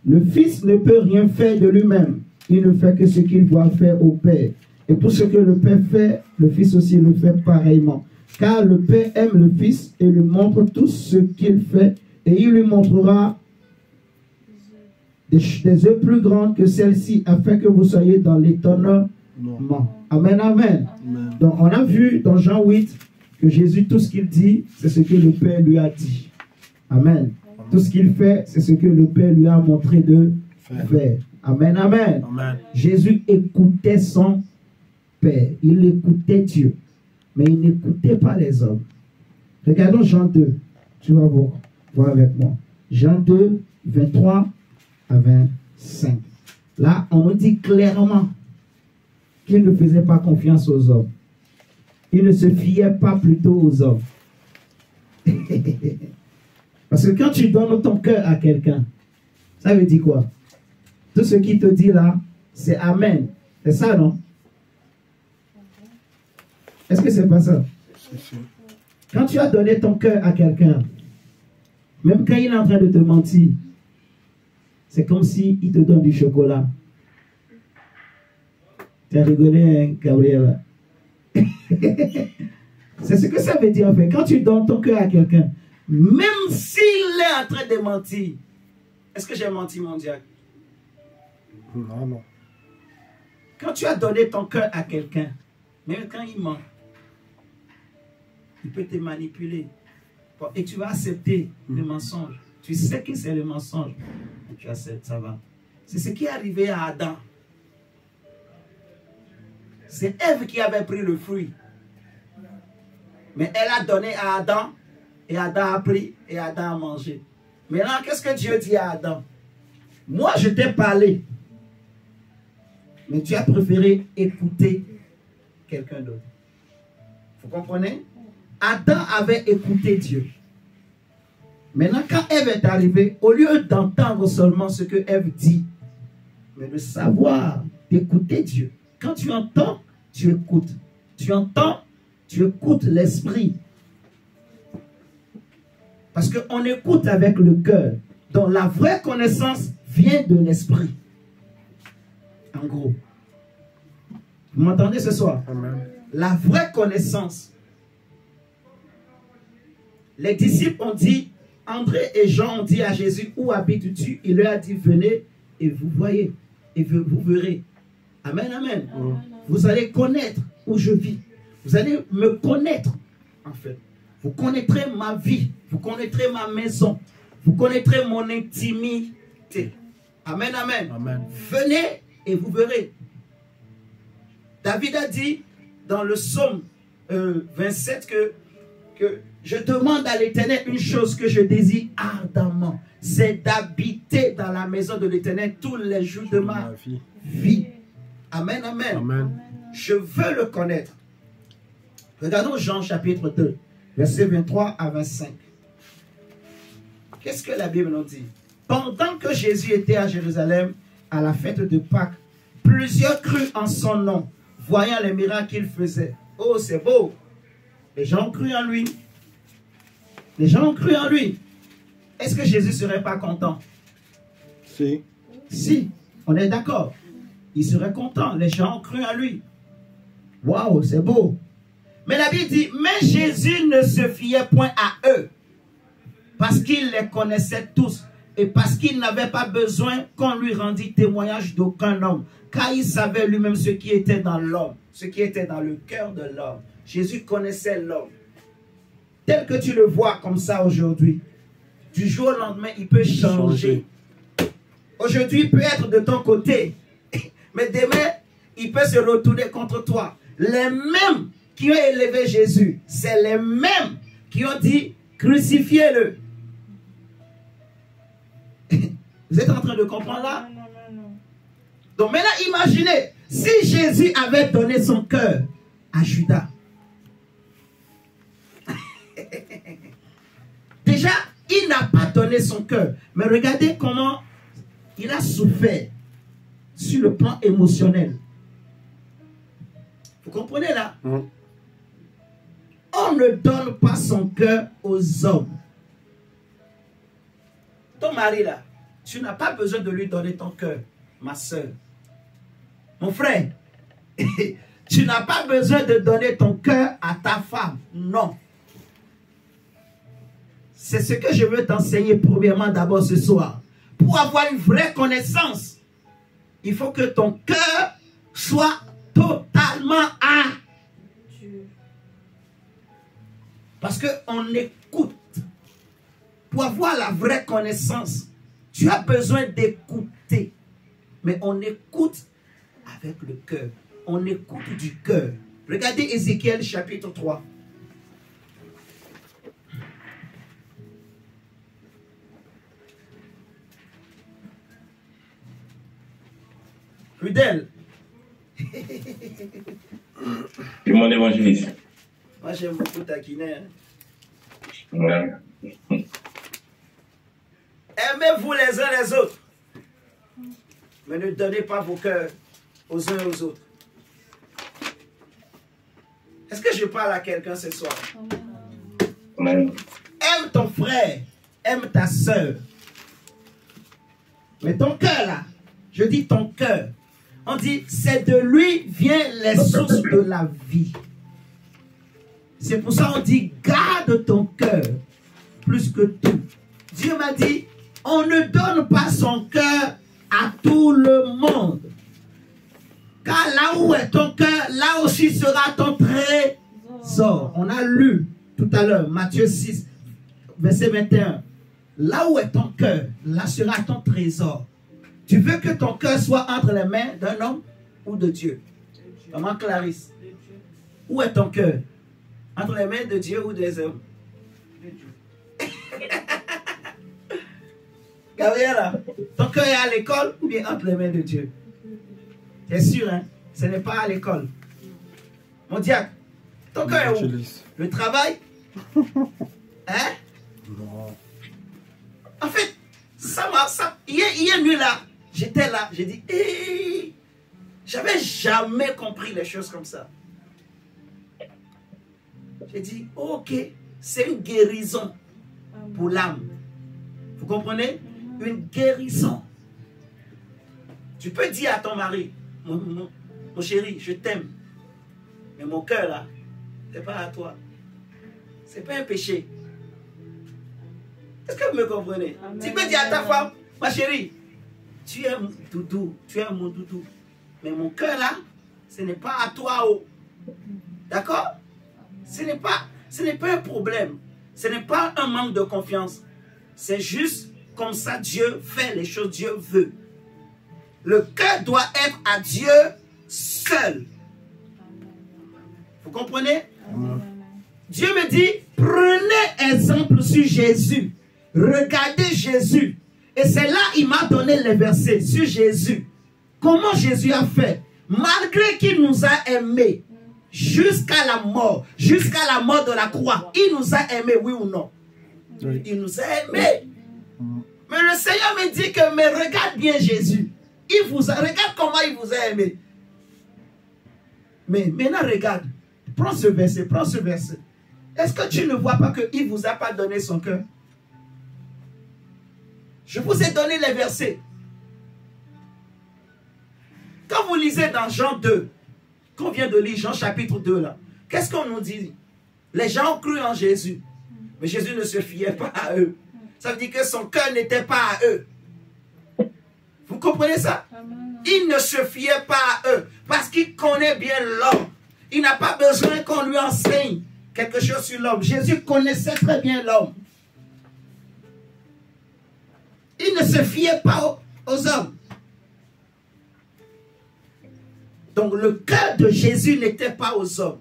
le Fils ne peut rien faire de lui-même. Il ne fait que ce qu'il doit faire au Père. Et pour ce que le Père fait, le Fils aussi le fait pareillement. Car le Père aime le Fils et lui montre tout ce qu'il fait. Et il lui montrera des œuvres plus grandes que celles-ci, afin que vous soyez dans l'étonnement. Amen, amen. Amen. Donc on a vu dans Jean 8 que Jésus, tout ce qu'il dit, c'est ce que le Père lui a dit. Amen. Tout ce qu'il fait, c'est ce que le Père lui a montré de faire. Amen, amen. Amen. Jésus écoutait son Père. Il écoutait Dieu. Mais il n'écoutait pas les hommes. Regardons Jean 2. Tu vas voir avec moi. Jean 2, 23 à 25. Là, on nous dit clairement qu'il ne faisait pas confiance aux hommes. Il ne se fiait pas plutôt aux hommes. Parce que quand tu donnes ton cœur à quelqu'un, ça veut dire quoi? Tout ce qu'il te dit là, c'est Amen. C'est ça, non? Est-ce que c'est pas ça? Quand tu as donné ton cœur à quelqu'un, même quand il est en train de te mentir, c'est comme s'il te donne du chocolat. Tu as rigolé, hein, Gabriel? C'est ce que ça veut dire en fait. Quand tu donnes ton cœur à quelqu'un, même s'il est en train de mentir, est-ce que j'ai menti, mon diacre? Non, non. Quand tu as donné ton cœur à quelqu'un, même quand il ment, il peut te manipuler. Et tu vas accepter le mensonge. Tu sais que c'est le mensonge. Tu acceptes, ça va. C'est ce qui est arrivé à Adam. C'est Ève qui avait pris le fruit. Mais elle a donné à Adam. Et Adam a pris. Et Adam a mangé. Maintenant, qu'est-ce que Dieu dit à Adam? Moi, je t'ai parlé. Mais tu as préféré écouter quelqu'un d'autre. Vous comprenez? Adam avait écouté Dieu. Maintenant, quand Ève est arrivée, au lieu d'entendre seulement ce que Ève dit, mais de savoir, d'écouter Dieu. Quand tu entends, tu écoutes. Tu entends, tu écoutes l'esprit. Parce qu'on écoute avec le cœur. Donc la vraie connaissance vient de l'esprit. En gros. Vous m'entendez ce soir? Amen. La vraie connaissance. Les disciples ont dit, André et Jean ont dit à Jésus, où habites-tu? Il leur a dit, venez et vous voyez, et vous verrez. Amen, amen. Vous allez connaître où je vis. Vous allez me connaître, en fait. Vous connaîtrez ma vie. Vous connaîtrez ma maison. Vous connaîtrez mon intimité. Amen, amen. Amen. Venez et vous verrez. David a dit dans le psaume 27 que je demande à l'Éternel une chose que je désire ardemment. C'est d'habiter dans la maison de l'Éternel tous les jours de ma vie. Amen, amen. Amen. Je veux le connaître. Regardons Jean chapitre 2, versets 23 à 25. Qu'est-ce que la Bible nous dit? Pendant que Jésus était à Jérusalem, à la fête de Pâques, plusieurs crurent en son nom, voyant les miracles qu'il faisait. Oh, c'est beau! Les gens ont cru en lui. Les gens ont cru en lui. Est-ce que Jésus ne serait pas content? Si. Si, on est d'accord. Il serait content. Les gens ont cru en lui. Waouh, c'est beau. Mais la Bible dit, mais Jésus ne se fiait point à eux. Parce qu'il les connaissait tous. Et parce qu'il n'avait pas besoin qu'on lui rendît témoignage d'aucun homme. Car il savait lui-même ce qui était dans l'homme. Ce qui était dans le cœur de l'homme. Jésus connaissait l'homme. Tel que tu le vois comme ça aujourd'hui. du jour au lendemain, il peut changer. Aujourd'hui, il peut être de ton côté, mais demain, il peut se retourner contre toi. Les mêmes qui ont élevé Jésus, c'est les mêmes qui ont dit, crucifiez-le. Vous êtes en train de comprendre là? Non. Donc maintenant, imaginez, si Jésus avait donné son cœur à Judas, déjà, il n'a pas donné son cœur. Mais regardez comment il a souffert sur le plan émotionnel. Vous comprenez là? On ne donne pas son cœur aux hommes. Ton mari là, tu n'as pas besoin de lui donner ton cœur, ma soeur. Mon frère, tu n'as pas besoin de donner ton cœur à ta femme. Non. C'est ce que je veux t'enseigner premièrement d'abord ce soir. Pour avoir une vraie connaissance, il faut que ton cœur soit totalement à Dieu. Parce qu'on écoute. Pour avoir la vraie connaissance, tu as besoin d'écouter. Mais on écoute avec le cœur. On écoute du cœur. Regardez Ézéchiel chapitre 3. Rudel. C'est mon évangéliste. Moi, j'aime beaucoup taquiner. Hein? Ouais. Aimez-vous les uns les autres. Mais ne donnez pas vos cœurs aux uns et aux autres. Est-ce que je parle à quelqu'un ce soir? Amen. Aime ton frère. Aime ta soeur. Mais ton cœur là, je dis ton cœur. On dit, c'est de lui viennent les sources de la vie. C'est pour ça qu'on dit, garde ton cœur plus que tout. Dieu m'a dit, on ne donne pas son cœur à tout le monde. Car là où est ton cœur, là aussi sera ton trésor. On a lu tout à l'heure, Matthieu 6, verset 21. Là où est ton cœur, là sera ton trésor. Tu veux que ton cœur soit entre les mains d'un homme ou de Dieu? Maman Clarisse, où est ton cœur? Entre les mains de Dieu ou des hommes? De Dieu. Gabriela, ton cœur est à l'école ou bien entre les mains de Dieu? C'est sûr, hein? Ce n'est pas à l'école. Mon diacre, ton cœur est où? Le travail? Hein? Non. En fait, hier nuit là, j'étais là, j'ai dit, hey, j'avais jamais compris les choses comme ça. J'ai dit, ok, c'est une guérison pour l'âme. Vous comprenez? Une guérison. Tu peux dire à ton mari, mon chéri, je t'aime. Mais mon cœur là, c'est pas à toi. C'est pas un péché. Est-ce que vous me comprenez? Amen. Tu peux dire à ta femme, ma chérie, tu es mon doudou, tu es mon doudou. Mais mon cœur là, ce n'est pas à toi. Oh. D'accord? Ce n'est pas un problème. Ce n'est pas un manque de confiance. C'est juste comme ça Dieu fait les choses, Dieu veut. Le cœur doit être à Dieu seul. Vous comprenez? Amen. Dieu me dit, prenez exemple sur Jésus. Regardez Jésus. Et c'est là il m'a donné les versets sur Jésus. Comment Jésus a fait? Malgré qu'il nous a aimés jusqu'à la mort de la croix, il nous a aimés, oui ou non? Oui. Il nous a aimés. Mais le Seigneur me dit que, mais regarde bien Jésus. Regarde comment il vous a aimé. Mais maintenant regarde. Prends ce verset, prends ce verset. Est-ce que tu ne vois pas qu'il ne vous a pas donné son cœur? Je vous ai donné les versets. Quand vous lisez dans Jean 2, qu'on vient de lire, Jean chapitre 2 là, qu'est-ce qu'on nous dit? Les gens ont cru en Jésus, mais Jésus ne se fiait pas à eux. Ça veut dire que son cœur n'était pas à eux. Vous comprenez ça? Il ne se fiait pas à eux, parce qu'il connaît bien l'homme. Il n'a pas besoin qu'on lui enseigne quelque chose sur l'homme. Jésus connaissait très bien l'homme. Il ne se fiait pas aux hommes. Donc le cœur de Jésus n'était pas aux hommes.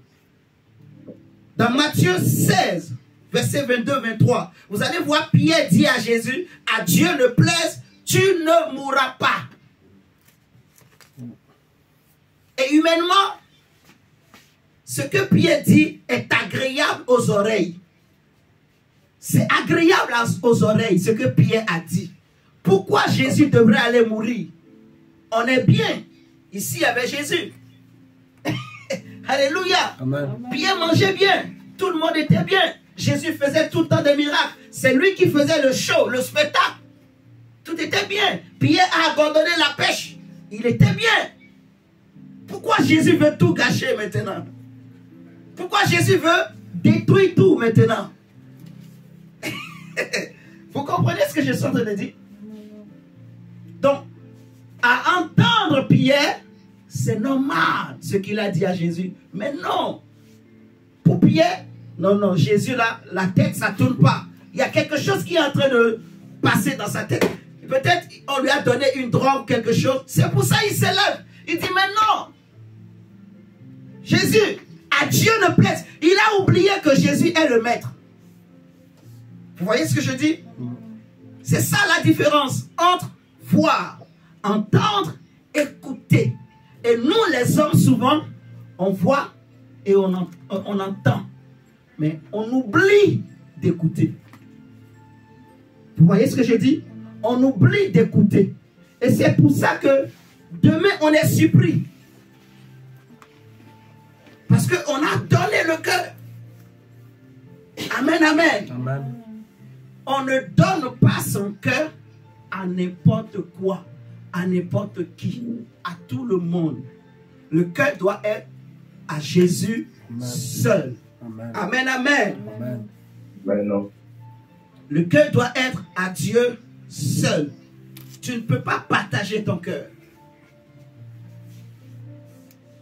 Dans Matthieu 16, verset 22-23, vous allez voir Pierre dit à Jésus, à Dieu ne plaise, tu ne mourras pas. Et humainement, ce que Pierre dit est agréable aux oreilles. C'est agréable aux oreilles ce que Pierre a dit. Pourquoi Jésus devrait aller mourir? On est bien ici avec Jésus. Alléluia. Amen. Pierre mangeait bien. Tout le monde était bien. Jésus faisait tout le temps des miracles. C'est lui qui faisait le show, le spectacle. Tout était bien. Pierre a abandonné la pêche. Il était bien. Pourquoi Jésus veut tout gâcher maintenant? Pourquoi Jésus veut détruire tout maintenant? Vous comprenez ce que je suis en train de dire? Donc, à entendre Pierre, c'est normal ce qu'il a dit à Jésus. Mais non. Pour Pierre, non, Jésus là, la tête, ça ne tourne pas. Il y a quelque chose qui est en train de passer dans sa tête. Peut-être on lui a donné une drogue, quelque chose. C'est pour ça qu'il s'élève. Il dit, mais non. Jésus, à Dieu ne plaise. Il a oublié que Jésus est le maître. Vous voyez ce que je dis? C'est ça la différence entre voir, entendre, écouter. Et nous, les hommes, souvent, on voit et on entend. Mais on oublie d'écouter. Vous voyez ce que je dis? On oublie d'écouter. Et c'est pour ça que demain, on est surpris. Parce qu'on a donné le cœur. Amen, amen. Amen. On ne donne pas son cœur à n'importe quoi, à n'importe qui, à tout le monde. Le cœur doit être à Jésus Amen. Seul. Amen. Amen, amen. Amen. Ben non. Le cœur doit être à Dieu seul. Tu ne peux pas partager ton cœur.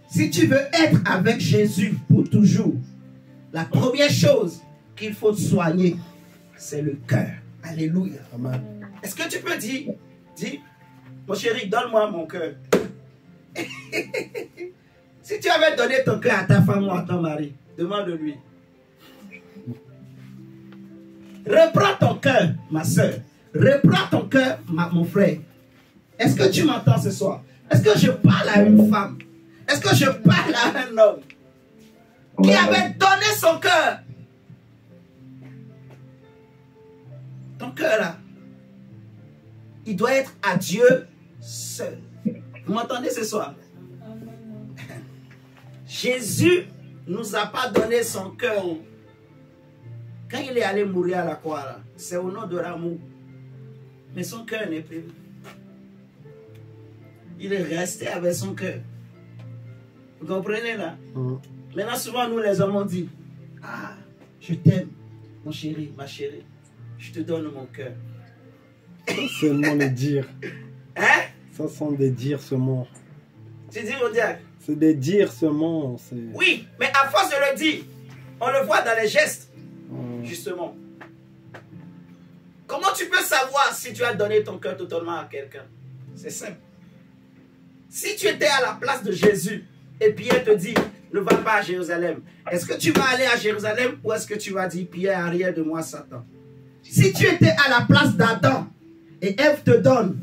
Si tu veux être avec Jésus pour toujours, la première chose qu'il faut soigner, c'est le cœur. Alléluia. Amen. Est-ce que tu peux dire, mon chéri, donne-moi mon cœur. Si tu avais donné ton cœur à ta femme ou à ton mari, demande-lui. Reprends ton cœur, ma soeur. Reprends ton cœur, mon frère. Est-ce que tu m'entends ce soir? Est-ce que je parle à une femme? Est-ce que je parle à un homme qui avait donné son cœur? Ton cœur là, il doit être à Dieu seul. Vous m'entendez ce soir? Jésus ne nous a pas donné son cœur. Quand il est allé mourir à la croix, c'est au nom de l'amour. Mais son cœur n'est plus. Il est resté avec son cœur. Vous comprenez là? Maintenant, souvent, nous les hommes, on dit, ah, je t'aime, mon chéri, ma chérie. Je te donne mon cœur. Ça, seulement le dire. Hein? Ça sont des dires seulement. Tu dis au diable? C'est des dires seulement. Oui, mais à force de le dire, on le voit dans les gestes, justement. Comment tu peux savoir si tu as donné ton cœur totalement à quelqu'un? C'est simple. Si tu étais à la place de Jésus, et Pierre te dit, ne va pas à Jérusalem, est-ce que tu vas aller à Jérusalem ou est-ce que tu vas dire, Pierre, arrière de moi, Satan? Si tu étais à la place d'Adam et Ève te donne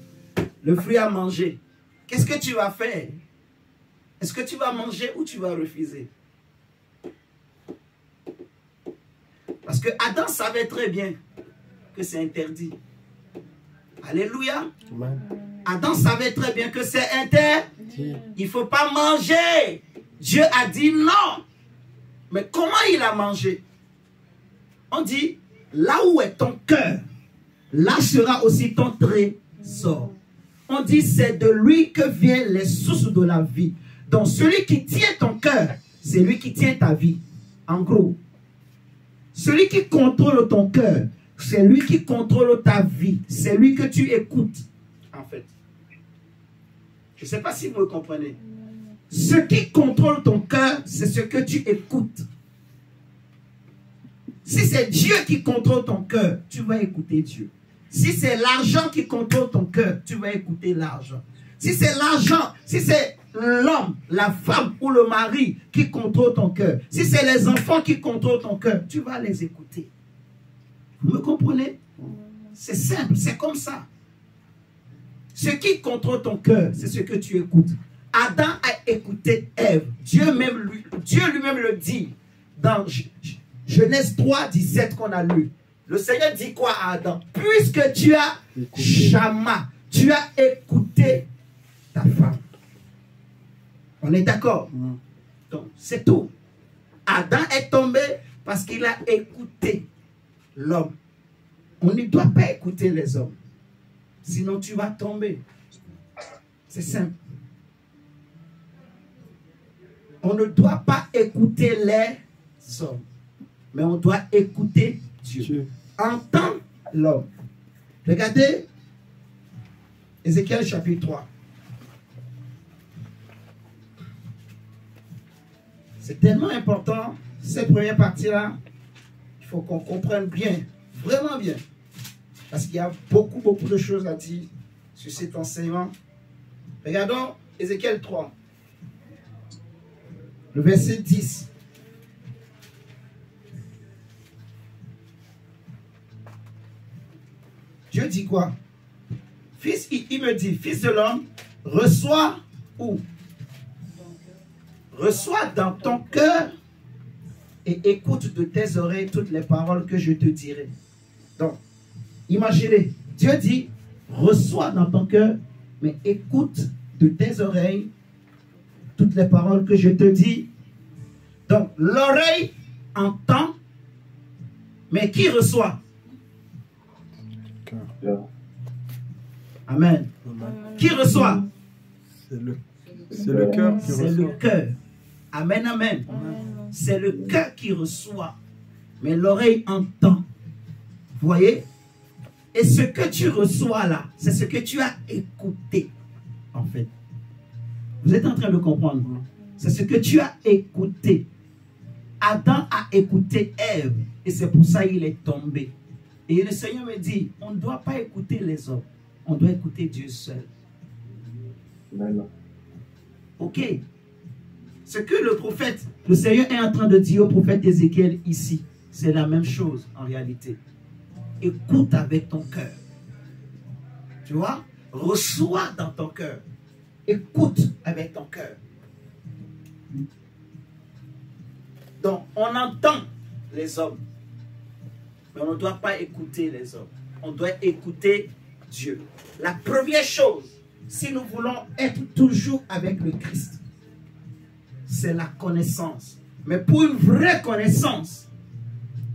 le fruit à manger, qu'est-ce que tu vas faire? Est-ce que tu vas manger ou tu vas refuser? Parce que Adam savait très bien que c'est interdit. Alléluia. Amen. Adam savait très bien que c'est interdit. Il ne faut pas manger. Dieu a dit non. Mais comment il a mangé? On dit, là où est ton cœur, là sera aussi ton trésor. On dit, c'est de lui que viennent les sources de la vie. Donc, celui qui tient ton cœur, c'est lui qui tient ta vie. En gros. Celui qui contrôle ton cœur, c'est lui qui contrôle ta vie. C'est lui que tu écoutes, en fait. Je ne sais pas si vous me comprenez. Ce qui contrôle ton cœur, c'est ce que tu écoutes. Si c'est Dieu qui contrôle ton cœur, tu vas écouter Dieu. Si c'est l'argent qui contrôle ton cœur, tu vas écouter l'argent. Si c'est l'argent, si c'est l'homme, la femme ou le mari qui contrôle ton cœur, si c'est les enfants qui contrôlent ton cœur, tu vas les écouter. Vous me comprenez? C'est simple, c'est comme ça. Ce qui contrôle ton cœur, c'est ce que tu écoutes. Adam a écouté Ève. Dieu lui-même le dit dans Genèse 3, 17 qu'on a lu. Le Seigneur dit quoi à Adam? Puisque tu as Shama, tu as écouté ta femme. On est d'accord? Donc, c'est tout. Adam est tombé parce qu'il a écouté l'homme. On ne doit pas écouter les hommes. Sinon, tu vas tomber. C'est simple. On ne doit pas écouter les hommes. Mais on doit écouter Dieu. Entendre l'homme. Regardez Ézéchiel chapitre 3. C'est tellement important, cette première partie-là, il faut qu'on comprenne bien, vraiment bien. Parce qu'il y a beaucoup de choses à dire sur cet enseignement. Regardons Ézéchiel 3, le verset 10. Dieu dit quoi? Fils, il me dit, fils de l'homme, reçois où? Reçois dans ton cœur et écoute de tes oreilles toutes les paroles que je te dirai. Donc, imaginez, Dieu dit, reçois dans ton cœur, mais écoute de tes oreilles toutes les paroles que je te dis. Donc, l'oreille entend, mais qui reçoit? Amen. Qui reçoit? C'est le cœur qui reçoit. C'est le cœur. Amen, amen. C'est le cœur qui reçoit, mais l'oreille entend. Vous voyez? Et ce que tu reçois là, c'est ce que tu as écouté, en fait. Vous êtes en train de comprendre? C'est ce que tu as écouté. Adam a écouté Ève, et c'est pour ça qu'il est tombé. Et le Seigneur me dit, on ne doit pas écouter les hommes, on doit écouter Dieu seul. Ok? Ce que le Seigneur est en train de dire au prophète Ézéchiel ici, c'est la même chose en réalité. Écoute avec ton cœur. Tu vois? Reçois dans ton cœur. Écoute avec ton cœur. Donc, on entend les hommes, mais on ne doit pas écouter les hommes. On doit écouter Dieu. La première chose, si nous voulons être toujours avec le Christ, c'est la connaissance. Mais pour une vraie connaissance,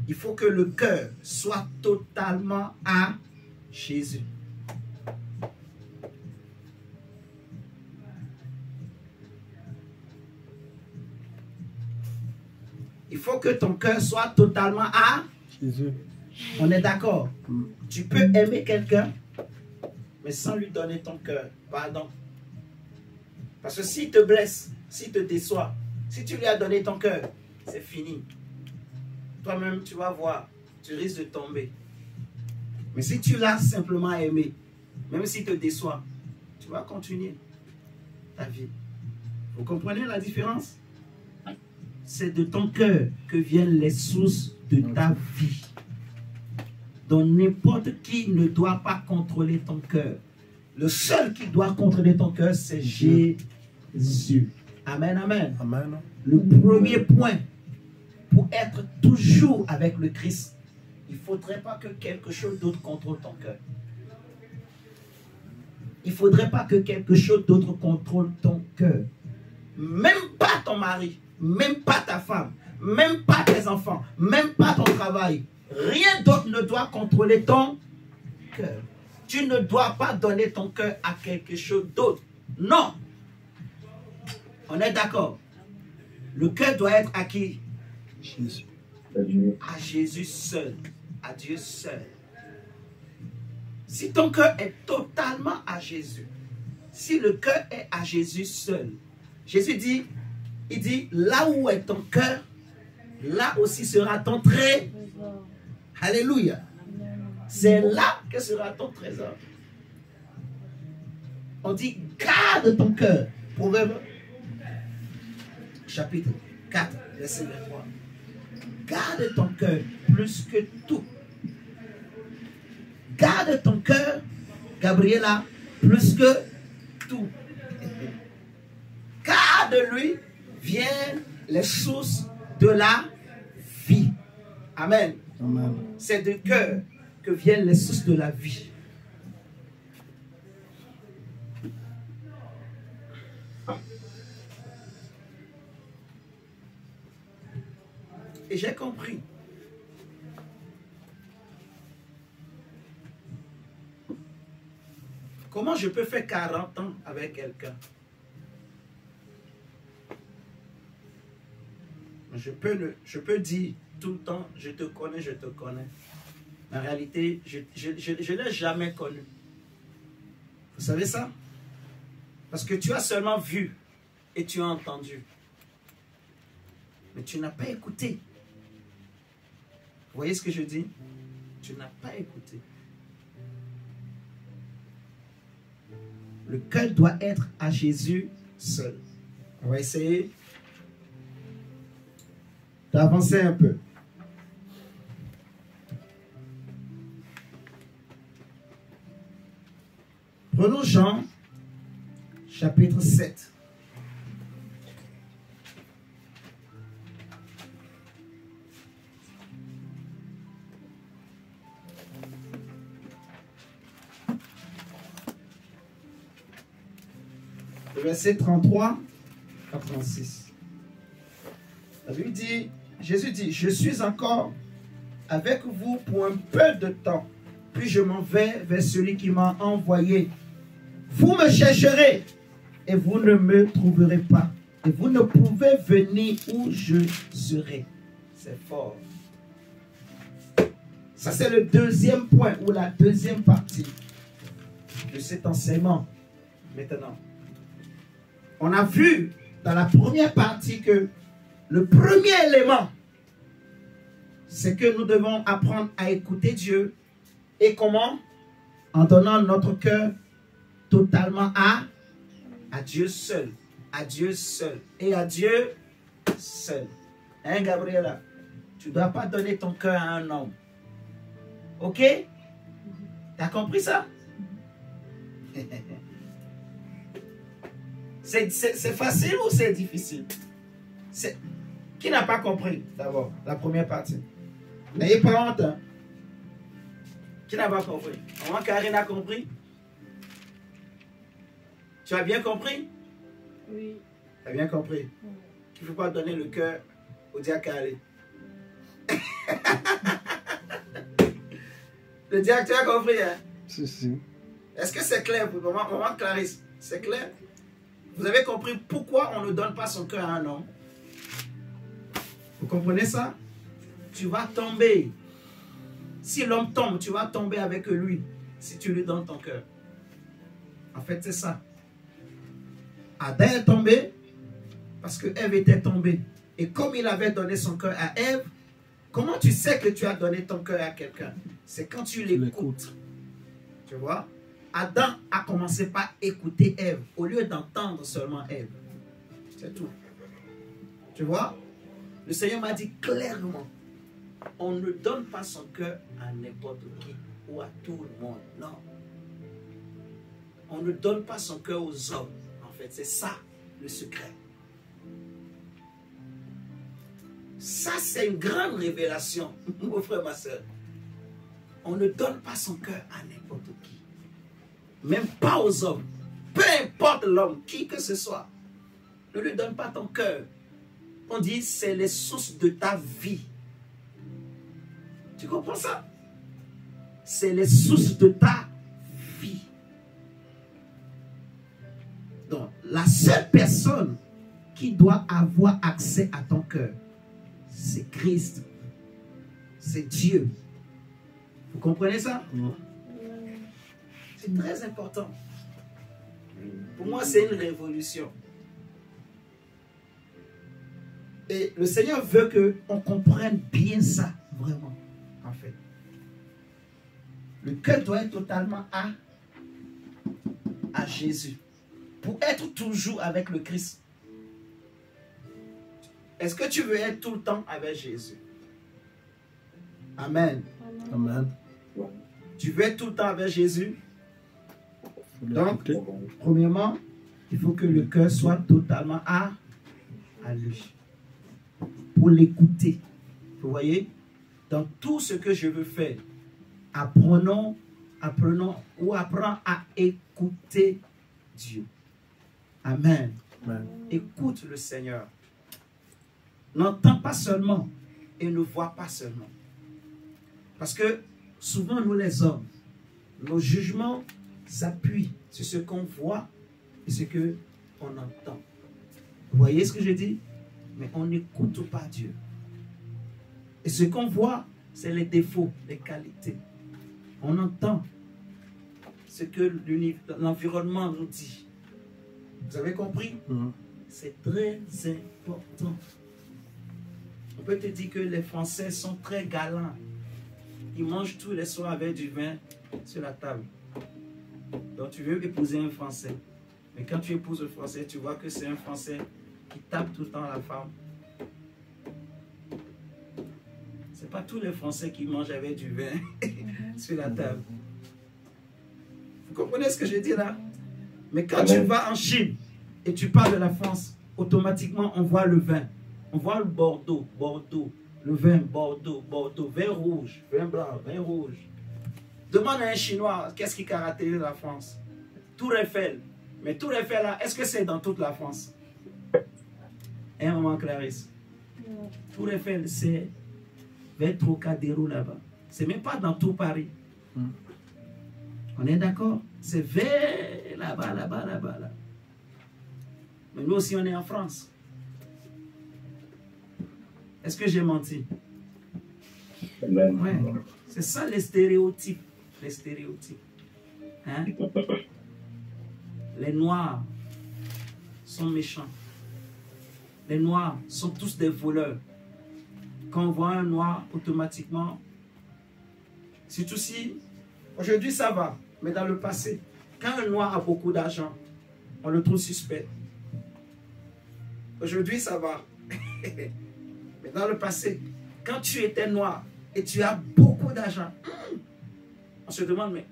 il faut que le cœur soit totalement à Jésus. Il faut que ton cœur soit totalement à Jésus. On est d'accord? Tu peux aimer quelqu'un, mais sans lui donner ton cœur. Pardon. Parce que s'il te blesse, s'il te déçoit, si tu lui as donné ton cœur, c'est fini. Toi-même, tu vas voir, tu risques de tomber. Mais si tu l'as simplement aimé, même s'il te déçoit, tu vas continuer ta vie. Vous comprenez la différence? C'est de ton cœur que viennent les sources de ta vie. Donc n'importe qui ne doit pas contrôler ton cœur. Le seul qui doit contrôler ton cœur, c'est Jésus. Amen, amen. Amen. Le premier point pour être toujours avec le Christ, il ne faudrait pas que quelque chose d'autre contrôle ton cœur. Il ne faudrait pas que quelque chose d'autre contrôle ton cœur. Même pas ton mari, même pas ta femme, même pas tes enfants, même pas ton travail. Rien d'autre ne doit contrôler ton cœur. Tu ne dois pas donner ton cœur à quelque chose d'autre. Non. On est d'accord. Le cœur doit être à qui? Jésus. À Jésus seul. À Dieu seul. Si ton cœur est totalement à Jésus, si le cœur est à Jésus seul, Jésus dit, il dit, là où est ton cœur, là aussi sera ton trésor. Alléluia. C'est là que sera ton trésor. On dit, garde ton cœur. Proverbe, chapitre 4, verset 23. Garde ton cœur plus que tout. Garde ton cœur, Gabriela, plus que tout. Car de lui viennent les sources de la vie. Amen. Amen. C'est du cœur que viennent les sources de la vie. Et j'ai compris. Comment je peux faire 40 ans avec quelqu'un? Je peux dire tout le temps, je te connais, je te connais. En réalité, je ne l'ai jamais connu. Vous savez ça? Parce que tu as seulement vu et tu as entendu. Mais tu n'as pas écouté. Vous voyez ce que je dis? Tu n'as pas écouté. Le cœur doit être à Jésus seul. On va essayer d'avancer un peu. Prenons Jean, chapitre 7. Verset 33 à 36. La Bible dit, Jésus dit, je suis encore avec vous pour un peu de temps, puis je m'en vais vers celui qui m'a envoyé. Vous me chercherez et vous ne me trouverez pas. Et vous ne pouvez venir où je serai. C'est fort. Ça, c'est le deuxième point ou la deuxième partie de cet enseignement. Maintenant, on a vu dans la première partie que le premier élément, c'est que nous devons apprendre à écouter Dieu. Et comment? En donnant notre cœur totalement à Dieu seul. À Dieu seul. Et à Dieu seul. Hein, Gabriela? Tu ne dois pas donner ton cœur à un homme. Ok? T'as compris ça? C'est facile ou c'est difficile? Qui n'a pas compris d'abord la première partie? N'ayez pas honte. Hein? Qui n'a pas compris? Maman Karine a compris? Tu as bien compris? Oui. Tu as bien compris? Qu'il ne faut pas donner le cœur au diacre. Le diacre, tu as compris? Hein? Si, si. Est-ce que c'est clair pour maman Clarisse? C'est clair? Vous avez compris pourquoi on ne donne pas son cœur à un homme? Vous comprenez ça? Tu vas tomber. Si l'homme tombe, tu vas tomber avec lui si tu lui donnes ton cœur. En fait, c'est ça. Adam est tombé parce que Ève était tombée. Et comme il avait donné son cœur à Ève, comment tu sais que tu as donné ton cœur à quelqu'un? C'est quand tu l'écoutes. Tu vois? Adam a commencé par écouter Ève au lieu d'entendre seulement Ève. C'est tout. Tu vois? Le Seigneur m'a dit clairement, on ne donne pas son cœur à n'importe qui ou à tout le monde. Non. On ne donne pas son cœur aux hommes. En fait, c'est ça le secret. Ça, c'est une grande révélation, mon frère, ma soeur. On ne donne pas son cœur à n'importe qui. Même pas aux hommes. Peu importe l'homme, qui que ce soit. Ne lui donne pas ton cœur. On dit, c'est les sources de ta vie. Tu comprends ça? C'est les sources de ta vie. Donc, la seule personne qui doit avoir accès à ton cœur, c'est Christ. C'est Dieu. Vous comprenez ça? C'est très important. Pour moi, c'est une révolution. Et le Seigneur veut qu'on comprenne bien ça, vraiment, en fait. Le cœur doit être totalement à Jésus. Pour être toujours avec le Christ. Est-ce que tu veux être tout le temps avec Jésus? Amen. Amen. Tu veux être tout le temps avec Jésus? Faut Donc, l'écouter. premièrement, il faut que le cœur soit totalement à lui. Pour l'écouter. Vous voyez? Dans tout ce que je veux faire, apprenons ou apprends à écouter Dieu. Amen. Amen. Écoute le Seigneur. N'entends pas seulement et ne vois pas seulement. Parce que souvent, nous les hommes, nos jugements s'appuient sur ce qu'on voit et ce qu'on entend. Vous voyez ce que je dis? Mais on n'écoute pas Dieu. Et ce qu'on voit, c'est les défauts, les qualités. On entend ce que l'environnement nous dit. Vous avez compris? C'est très important. On peut te dire que les Français sont très galants. Ils mangent tous les soirs avec du vin sur la table. Donc tu veux épouser un Français. Mais quand tu épouses un Français, tu vois que c'est un Français qui tape tout le temps la femme. Ce n'est pas tous les Français qui mangent avec du vin sur la table. Vous comprenez ce que je dis là? Mais quand tu vas en Chine et tu parles de la France, automatiquement on voit le vin. On voit le Bordeaux, le vin Bordeaux, vin rouge, vin blanc, vin rouge. Demande à un Chinois qu'est-ce qui caractérise la France. Tour Eiffel. Mais Tour Eiffel là, est-ce que c'est dans toute la France? Hein, maman Clarisse? Tour Eiffel, c'est vers Trocadéro là-bas. C'est même pas dans tout Paris. On est d'accord? C'est vers là-bas, là. Mais nous aussi, on est en France. Est-ce que j'ai menti? Ouais. C'est ça les stéréotypes. Les stéréotypes. Hein? Les Noirs sont méchants. Les Noirs sont tous des voleurs. Quand on voit un Noir, automatiquement, surtout si, aujourd'hui ça va, mais dans le passé, quand un Noir a beaucoup d'argent, on le trouve suspect. Aujourd'hui ça va. Mais dans le passé, quand tu étais noir et tu as beaucoup d'argent, on se demande, mais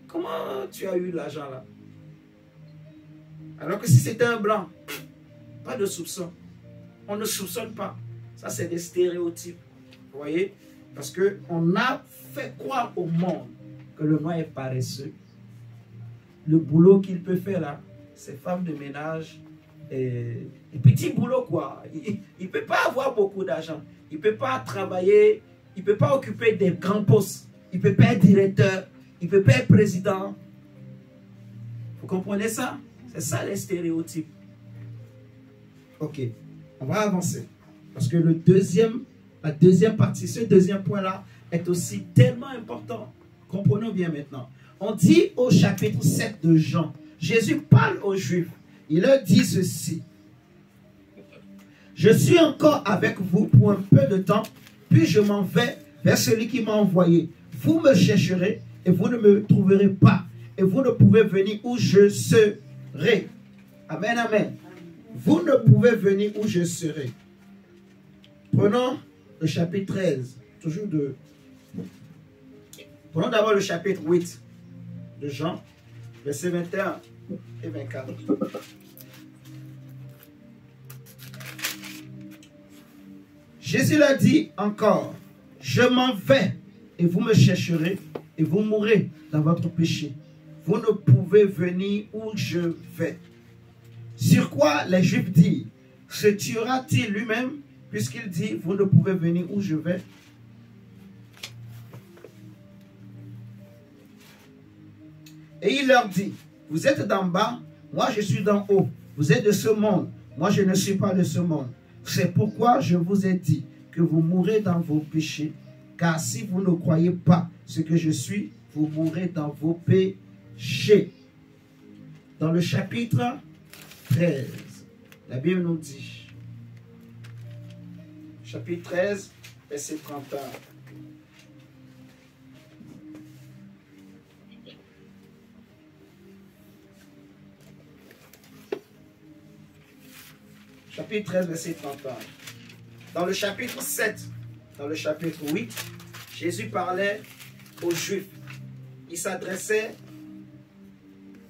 comment tu as eu l'argent là? Alors que si c'était un blanc, pas de soupçon. On ne soupçonne pas. Ça, c'est des stéréotypes. Vous voyez? Parce qu'on a fait croire au monde que le noir est paresseux. Le boulot qu'il peut faire là, c'est femme de ménage. Et petit boulot quoi. Il ne peut pas avoir beaucoup d'argent. Il ne peut pas travailler. Il ne peut pas occuper des grands postes. Il ne peut pas être directeur. Il ne peut pas être président. Vous comprenez ça? C'est ça les stéréotypes. Ok. On va avancer. Parce que la deuxième partie, ce deuxième point-là est aussi tellement important. Comprenons bien maintenant. On dit au chapitre 7 de Jean, Jésus parle aux Juifs. Il leur dit ceci. Je suis encore avec vous pour un peu de temps, puis je m'en vais vers celui qui m'a envoyé. Vous me chercherez et vous ne me trouverez pas. Et vous ne pouvez venir où je serai. Amen, amen. Vous ne pouvez venir où je serai. Prenons le chapitre 13. Toujours de... Prenons d'abord le chapitre 8 de Jean, versets 21 et 24. Jésus leur dit encore, je m'en vais et vous me chercherez et vous mourrez dans votre péché. Vous ne pouvez venir où je vais. Sur quoi les Juifs disent, se tuera-t-il lui-même puisqu'il dit, vous ne pouvez venir où je vais? Et il leur dit, vous êtes d'en bas, moi je suis d'en haut. Vous êtes de ce monde, moi je ne suis pas de ce monde. C'est pourquoi je vous ai dit que vous mourrez dans vos péchés. Car si vous ne croyez pas ce que je suis, vous mourrez dans vos péchés. Dans le chapitre 13, la Bible nous dit, chapitre 13, verset 31. chapitre 13, verset 31. Dans le chapitre 7, dans le chapitre 8, Jésus parlait aux Juifs. Il s'adressait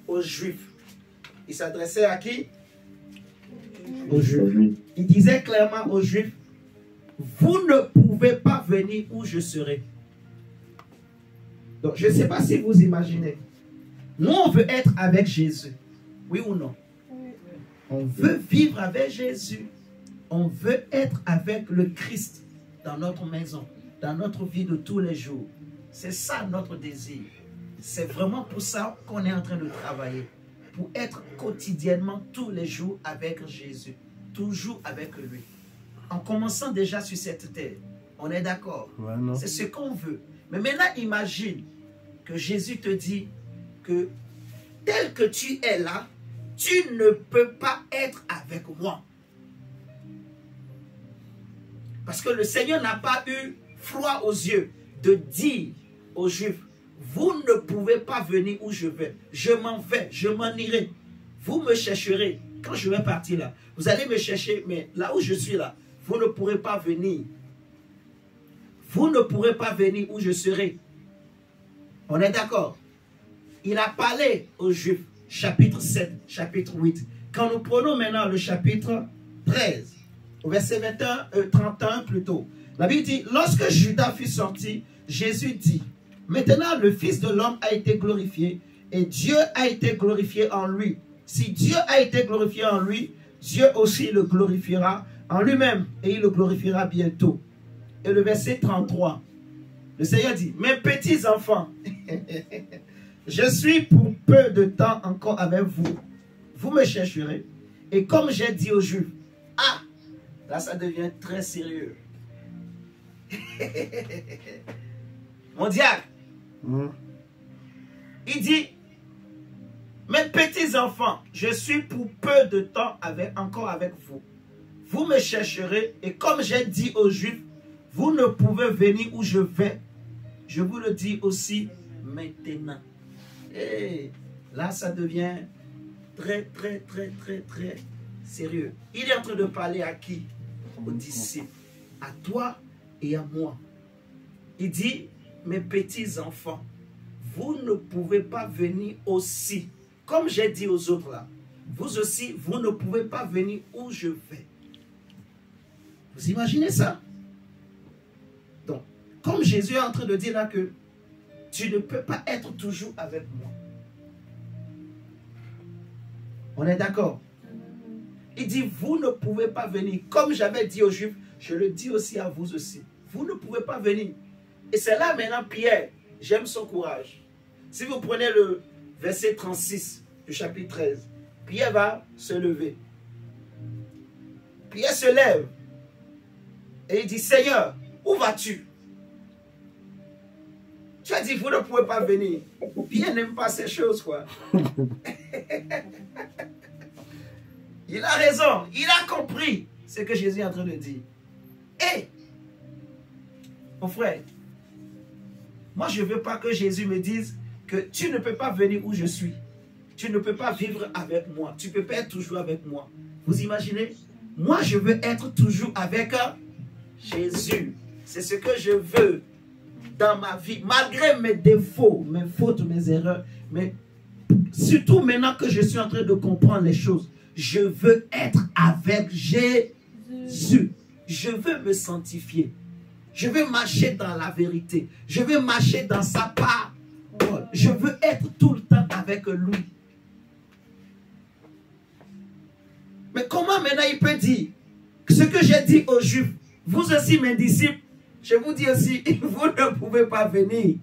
aux Juifs. Il s'adressait à qui? Aux Juifs. Il disait clairement aux Juifs, vous ne pouvez pas venir où je serai. Donc, je ne sais pas si vous imaginez. Nous, on veut être avec Jésus. Oui ou non? On veut vivre avec Jésus. On veut être avec le Christ dans notre maison, dans notre vie de tous les jours. C'est ça notre désir. C'est vraiment pour ça qu'on est en train de travailler. Pour être quotidiennement, tous les jours avec Jésus. Toujours avec lui. En commençant déjà sur cette terre. On est d'accord? Ouais, c'est ce qu'on veut. Mais maintenant, imagine que Jésus te dit que tel que tu es là, tu ne peux pas être avec moi. Parce que le Seigneur n'a pas eu froid aux yeux de dire aux Juifs, vous ne pouvez pas venir où je vais. Je m'en vais, je m'en irai. Vous me chercherez. Quand je vais partir là, vous allez me chercher, mais là où je suis là, vous ne pourrez pas venir. Vous ne pourrez pas venir où je serai. On est d'accord? Il a parlé aux Juifs, chapitre 7, chapitre 8. Quand nous prenons maintenant le chapitre 13, au verset 31 plutôt, la Bible dit, lorsque Judas fut sorti, Jésus dit, maintenant le Fils de l'homme a été glorifié et Dieu a été glorifié en lui. Si Dieu a été glorifié en lui, Dieu aussi le glorifiera en lui-même et il le glorifiera bientôt. Et le verset 33, le Seigneur dit, mes petits enfants, je suis pour peu de temps encore avec vous. Vous me chercherez. Et comme j'ai dit aux Juifs, ah, là ça devient très sérieux. Mon diacre, il dit, mes petits enfants, je suis pour peu de temps encore avec vous. Vous me chercherez et comme j'ai dit aux Juifs, vous ne pouvez venir où je vais. Je vous le dis aussi maintenant. Et là, ça devient très sérieux. Il est en train de parler à qui? Aux disciples. À toi et à moi. Il dit, mes petits enfants, vous ne pouvez pas venir aussi. Comme j'ai dit aux autres là. Vous aussi, vous ne pouvez pas venir où je vais. Vous imaginez ça? Donc, comme Jésus est en train de dire là que tu ne peux pas être toujours avec moi. On est d'accord? Il dit, vous ne pouvez pas venir. Comme j'avais dit aux Juifs, je le dis aussi à vous aussi. Vous ne pouvez pas venir. Et c'est là maintenant Pierre, j'aime son courage. Si vous prenez le verset 36 du chapitre 13, Pierre va se lever. Pierre se lève. Et il dit, Seigneur, où vas-tu? Tu as dit, vous ne pouvez pas venir. Pierre n'aime pas ces choses, quoi. Il a raison. Il a compris ce que Jésus est en train de dire. Et, mon frère, moi, je ne veux pas que Jésus me dise que tu ne peux pas venir où je suis. Tu ne peux pas vivre avec moi. Tu ne peux pas être toujours avec moi. Vous imaginez? Moi, je veux être toujours avec Jésus. C'est ce que je veux dans ma vie. Malgré mes défauts, mes fautes, mes erreurs. Mais surtout maintenant que je suis en train de comprendre les choses. Je veux être avec Jésus. Je veux me sanctifier. Je veux marcher dans la vérité. Je veux marcher dans sa parole. Je veux être tout le temps avec lui. Mais comment maintenant il peut dire ce que j'ai dit aux Juifs, vous aussi mes disciples, je vous dis aussi, vous ne pouvez pas venir.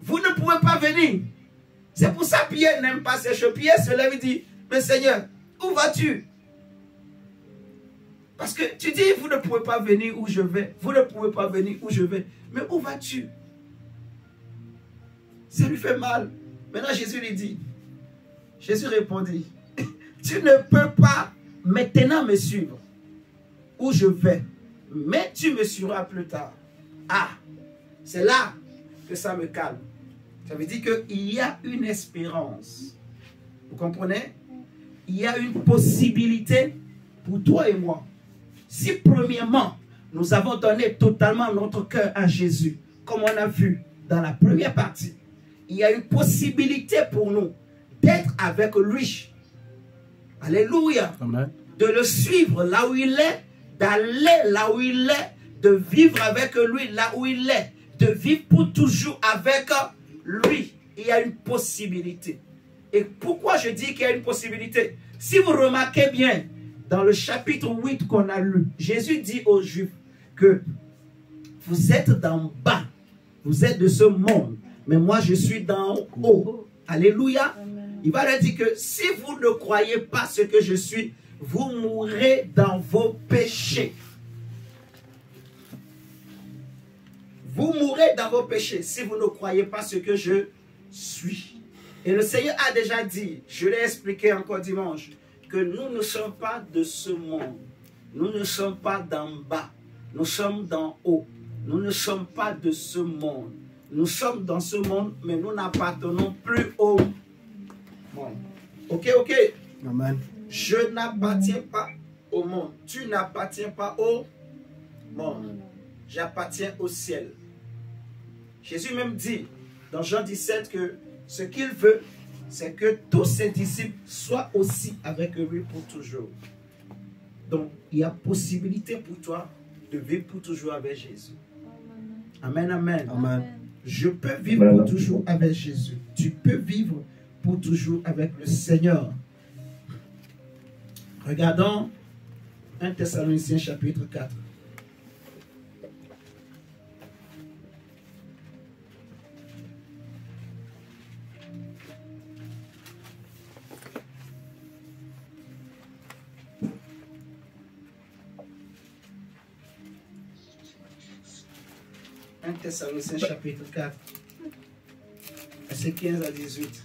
Vous ne pouvez pas venir. C'est pour ça que Pierre n'aime pas ces choses. Pierre se lève et dit, mais Seigneur, où vas-tu? Parce que tu dis, vous ne pouvez pas venir où je vais. Vous ne pouvez pas venir où je vais. Mais où vas-tu? Ça lui fait mal. Maintenant, Jésus lui dit, Jésus répondit, tu ne peux pas maintenant me suivre où je vais, mais tu me suivras plus tard. Ah, c'est là que ça me calme. Ça veut dire qu'il y a une espérance. Vous comprenez? il y a une possibilité pour toi et moi. Si premièrement, nous avons donné totalement notre cœur à Jésus, comme on a vu dans la première partie, il y a une possibilité pour nous d'être avec lui. Alléluia. Amen. De le suivre là où il est, d'aller là où il est, de vivre avec lui là où il est, de vivre pour toujours avec lui. Il y a une possibilité. Et pourquoi je dis qu'il y a une possibilité? Si vous remarquez bien, dans le chapitre 8 qu'on a lu, Jésus dit aux Juifs que vous êtes d'en bas, vous êtes de ce monde, mais moi je suis d'en haut. Alléluia. Il va leur dire que si vous ne croyez pas ce que je suis, vous mourrez dans vos péchés. Vous mourrez dans vos péchés si vous ne croyez pas ce que je suis. Et le Seigneur a déjà dit, je l'ai expliqué encore dimanche, que nous ne sommes pas de ce monde. Nous ne sommes pas d'en bas. Nous sommes d'en haut. Nous ne sommes pas de ce monde. Nous sommes dans ce monde, mais nous n'appartenons plus au monde. Ok, ok. Amen. Je n'appartiens pas au monde. Tu n'appartiens pas au monde. J'appartiens au ciel. Jésus même dit dans Jean 17 que ce qu'il veut, c'est que tous ses disciples soient aussi avec lui pour toujours. Donc, il y a possibilité pour toi de vivre pour toujours avec Jésus. Amen, amen. Amen. Je peux vivre pour toujours avec Jésus. Tu peux vivre pour toujours avec le Seigneur. Regardons 1 Thessaloniciens chapitre 4. Thessaloniciens chapitre 4, versets 15 à 18.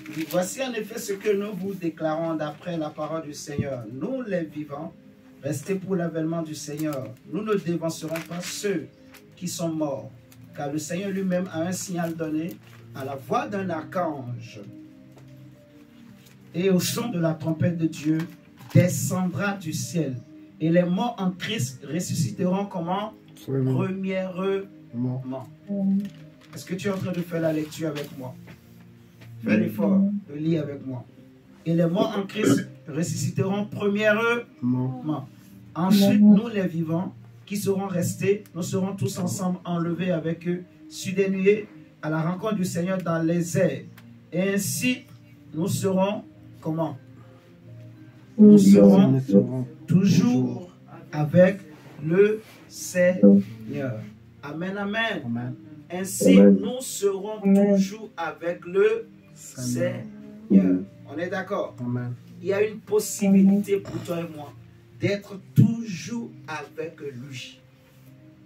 Il dit, voici en effet ce que nous vous déclarons d'après la parole du Seigneur. Nous les vivants, restés pour l'avènement du Seigneur, nous ne dévancerons pas ceux qui sont morts, car le Seigneur lui-même a un signal donné à la voix d'un archange. Et au son de la trompette de Dieu, descendra du ciel. Et les morts en Christ ressusciteront comment? Premièrement. Est-ce que tu es en train de faire la lecture avec moi? Fais l'effort de lire avec moi. Et les morts en Christ ressusciteront premièrement. Ensuite, nous les vivants qui seront restés, nous serons tous ensemble enlevés avec eux sur des nuées à la rencontre du Seigneur dans les airs. Et ainsi, nous serons comment? Nous serons toujours avec le Seigneur. Amen, amen. Amen. Ainsi, nous serons toujours avec le Seigneur. On est d'accord? Amen. Il y a une possibilité pour toi et moi d'être toujours avec lui.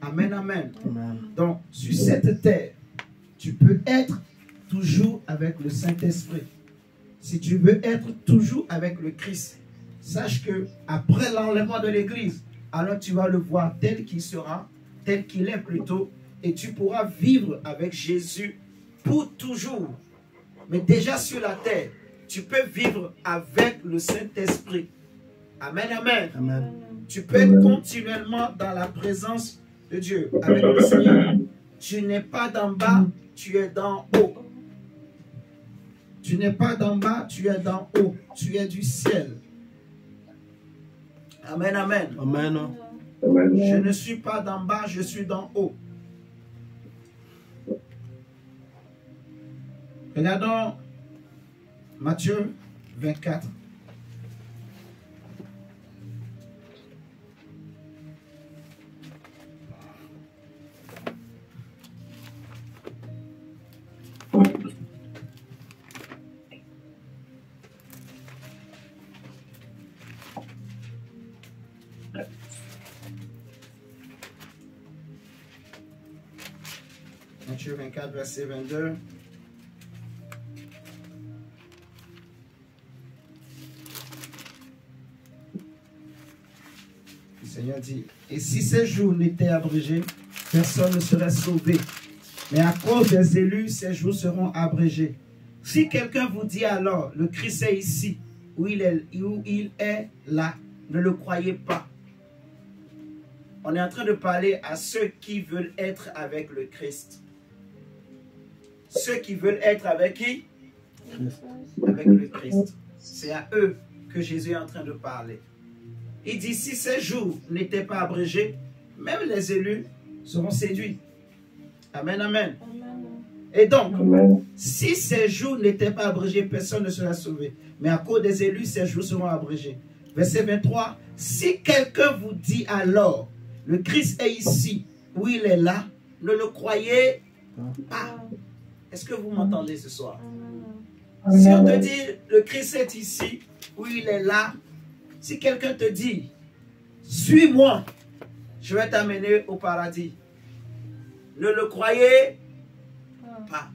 Amen, amen. Amen. Donc, sur cette terre, tu peux être toujours avec le Saint-Esprit. Si tu veux être toujours avec le Christ, sache que après l'enlèvement de l'Église, alors tu vas le voir tel qu'il sera, tel qu'il est plutôt, et tu pourras vivre avec Jésus pour toujours. Mais déjà sur la terre, tu peux vivre avec le Saint-Esprit. Amen, amen. Amen. Tu peux être continuellement dans la présence de Dieu, avec le Seigneur. Tu n'es pas d'en bas, tu es d'en haut. Tu n'es pas d'en bas, tu es d'en haut. Tu es du ciel. Amen, amen. Amen. Je ne suis pas d'en bas, je suis d'en haut. Regardons Matthieu 24. Matthieu 24, verset 22. Le Seigneur dit, et si ces jours n'étaient abrégés, personne ne serait sauvé. Mais à cause des élus, ces jours seront abrégés. Si quelqu'un vous dit alors, le Christ est ici, où il est là, ne le croyez pas. On est en train de parler à ceux qui veulent être avec le Christ. Ceux qui veulent être avec qui? Avec le Christ. C'est à eux que Jésus est en train de parler. Il dit, si ces jours n'étaient pas abrégés, même les élus seront séduits. Amen, amen. Et donc, si ces jours n'étaient pas abrégés, personne ne sera sauvé. Mais à cause des élus, ces jours seront abrégés. Verset 23, si quelqu'un vous dit alors, le Christ est ici, ou il est là, ne le croyez pas. Est-ce que vous m'entendez ce soir? Si on te dit, le Christ est ici, ou il est là, si quelqu'un te dit, suis-moi, je vais t'amener au paradis. Ne le croyez pas.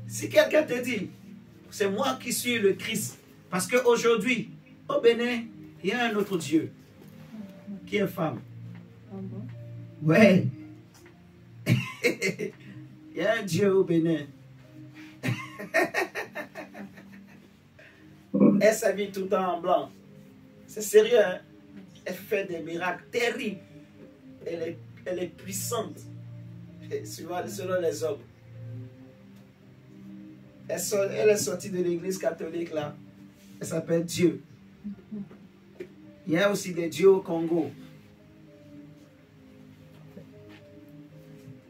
Si quelqu'un te dit, c'est moi qui suis le Christ, parce qu'aujourd'hui, au Bénin, il y a un autre Dieu qui est femme. Ouais. Il y a un Dieu au Bénin. Elle s'habille tout le temps en blanc. C'est sérieux, hein? Elle fait des miracles terribles. Elle est puissante. Selon les hommes. Elle est sortie de l'église catholique là. Elle s'appelle Dieu. Il y a aussi des dieux au Congo.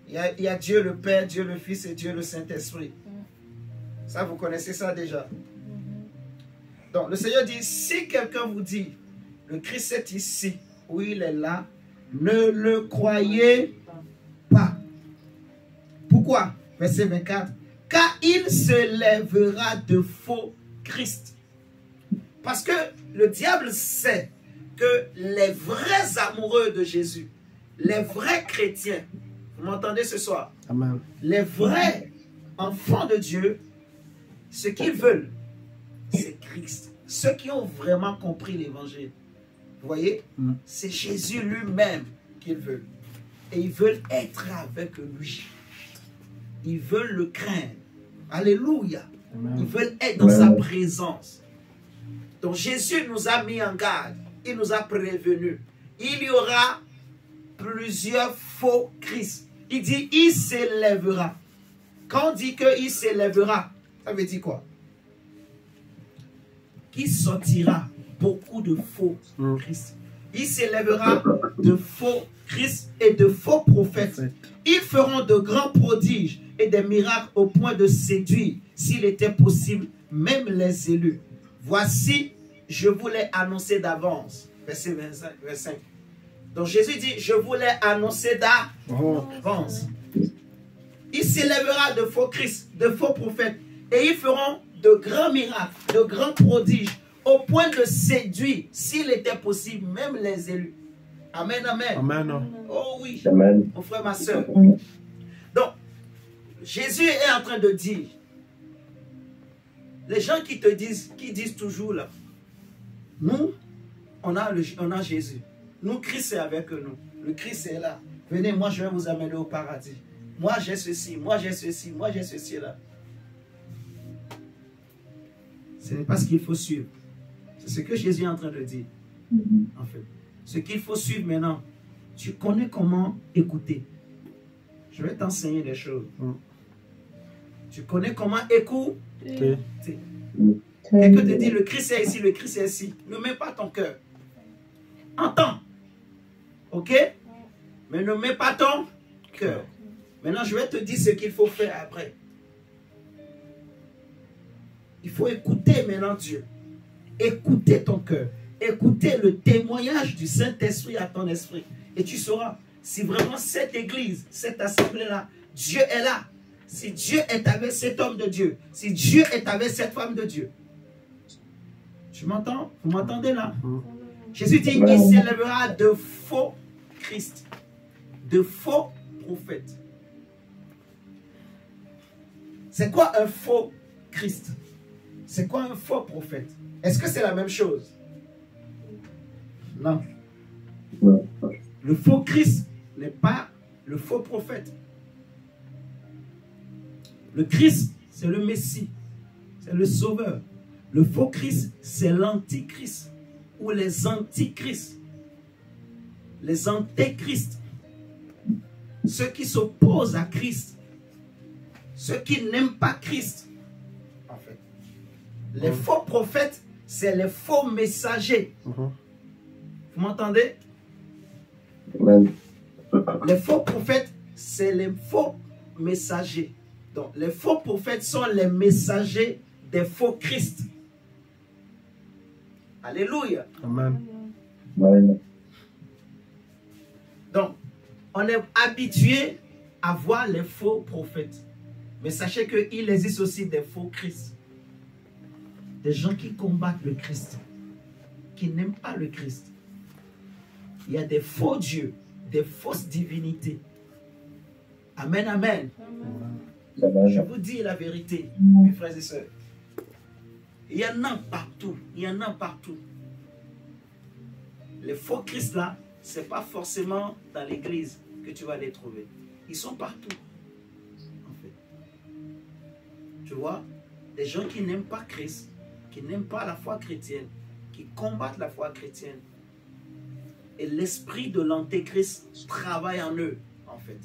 Il y a Dieu le Père, Dieu le Fils et Dieu le Saint-Esprit. Ça, vous connaissez ça déjà. Donc, le Seigneur dit, si quelqu'un vous dit, le Christ est ici, ou il est là, ne le croyez pas. Pourquoi? Verset 24. Car il se lèvera de faux Christ. Parce que le diable sait que les vrais amoureux de Jésus, les vrais chrétiens, vous m'entendez ce soir? Amen. Les vrais enfants de Dieu, ce qu'ils veulent, c'est Christ. Ceux qui ont vraiment compris l'évangile. Vous voyez? C'est Jésus lui-même qu'ils veulent. Et ils veulent être avec lui. Ils veulent le craindre. Alléluia. Amen. Ils veulent être dans sa présence. Donc Jésus nous a mis en garde. Il nous a prévenus. Il y aura plusieurs faux Christ. Il dit, il s'élèvera. Quand on dit qu'il s'élèvera, ça veut dire quoi? Qu'il sortira beaucoup de faux Christ. Il s'élèvera de faux Christ et de faux prophètes. Ils feront de grands prodiges et des miracles au point de séduire, s'il était possible, même les élus. Voici, je vous l'ai annoncé d'avance. Verset 25. Donc Jésus dit, je vous l'ai annoncé d'avance. Il s'élèvera de faux Christ, de faux prophètes, et ils feront de grands miracles, de grands prodiges, au point de séduire, s'il était possible, même les élus. Amen, amen. Amen. Oh oui, Amen. mon frère, ma soeur. Donc, Jésus est en train de dire, les gens qui te disent, qui disent toujours là, nous, on a Jésus. Nous, Christ est avec nous. Le Christ est là. Venez, moi, je vais vous amener au paradis. Moi, j'ai ceci, moi, j'ai ceci, moi, j'ai ceci là. Ce n'est pas ce qu'il faut suivre. C'est ce que Jésus est en train de dire. En fait. Ce qu'il faut suivre maintenant, tu connais comment écouter. Je vais t'enseigner des choses. Tu connais comment écouter. Quelqu'un te dit, le Christ est ici, le Christ est ici. Ne mets pas ton cœur. Entends. Ok? Mais ne mets pas ton cœur. Maintenant, je vais te dire ce qu'il faut faire après. Il faut écouter maintenant Dieu. Écouter ton cœur. Écouter le témoignage du Saint-Esprit à ton esprit. Et tu sauras si vraiment cette église, cette assemblée-là, Dieu est là. Si Dieu est avec cet homme de Dieu. Si Dieu est avec cette femme de Dieu. Tu m'entends? Vous m'entendez là? Jésus dit, il s'élèvera de faux Christ. De faux prophètes. C'est quoi un faux Christ? C'est quoi un faux prophète? Est-ce que c'est la même chose? Non. Le faux Christ n'est pas le faux prophète. Le Christ, c'est le Messie, c'est le Sauveur. Le faux Christ, c'est l'Antichrist ou les Antichrists, les Antéchrists, ceux qui s'opposent à Christ, ceux qui n'aiment pas Christ. En fait, les faux prophètes, c'est les faux messagers. Vous m'entendez? Les faux prophètes, c'est les faux messagers. Donc, les faux prophètes sont les messagers des faux Christ. Alléluia. Amen. Donc, on est habitué à voir les faux prophètes. Mais sachez qu'il existe aussi des faux Christ. Des gens qui combattent le Christ, qui n'aiment pas le Christ. Il y a des faux dieux, des fausses divinités. Amen, amen. Je vous dis la vérité, mes frères et sœurs. Il y en a partout. Il y en a partout. Les faux Christ là, ce n'est pas forcément dans l'église que tu vas les trouver. Ils sont partout. En fait. Tu vois, des gens qui n'aiment pas Christ, qui n'aiment pas la foi chrétienne, qui combattent la foi chrétienne. Et l'esprit de l'antéchrist travaille en eux, en fait.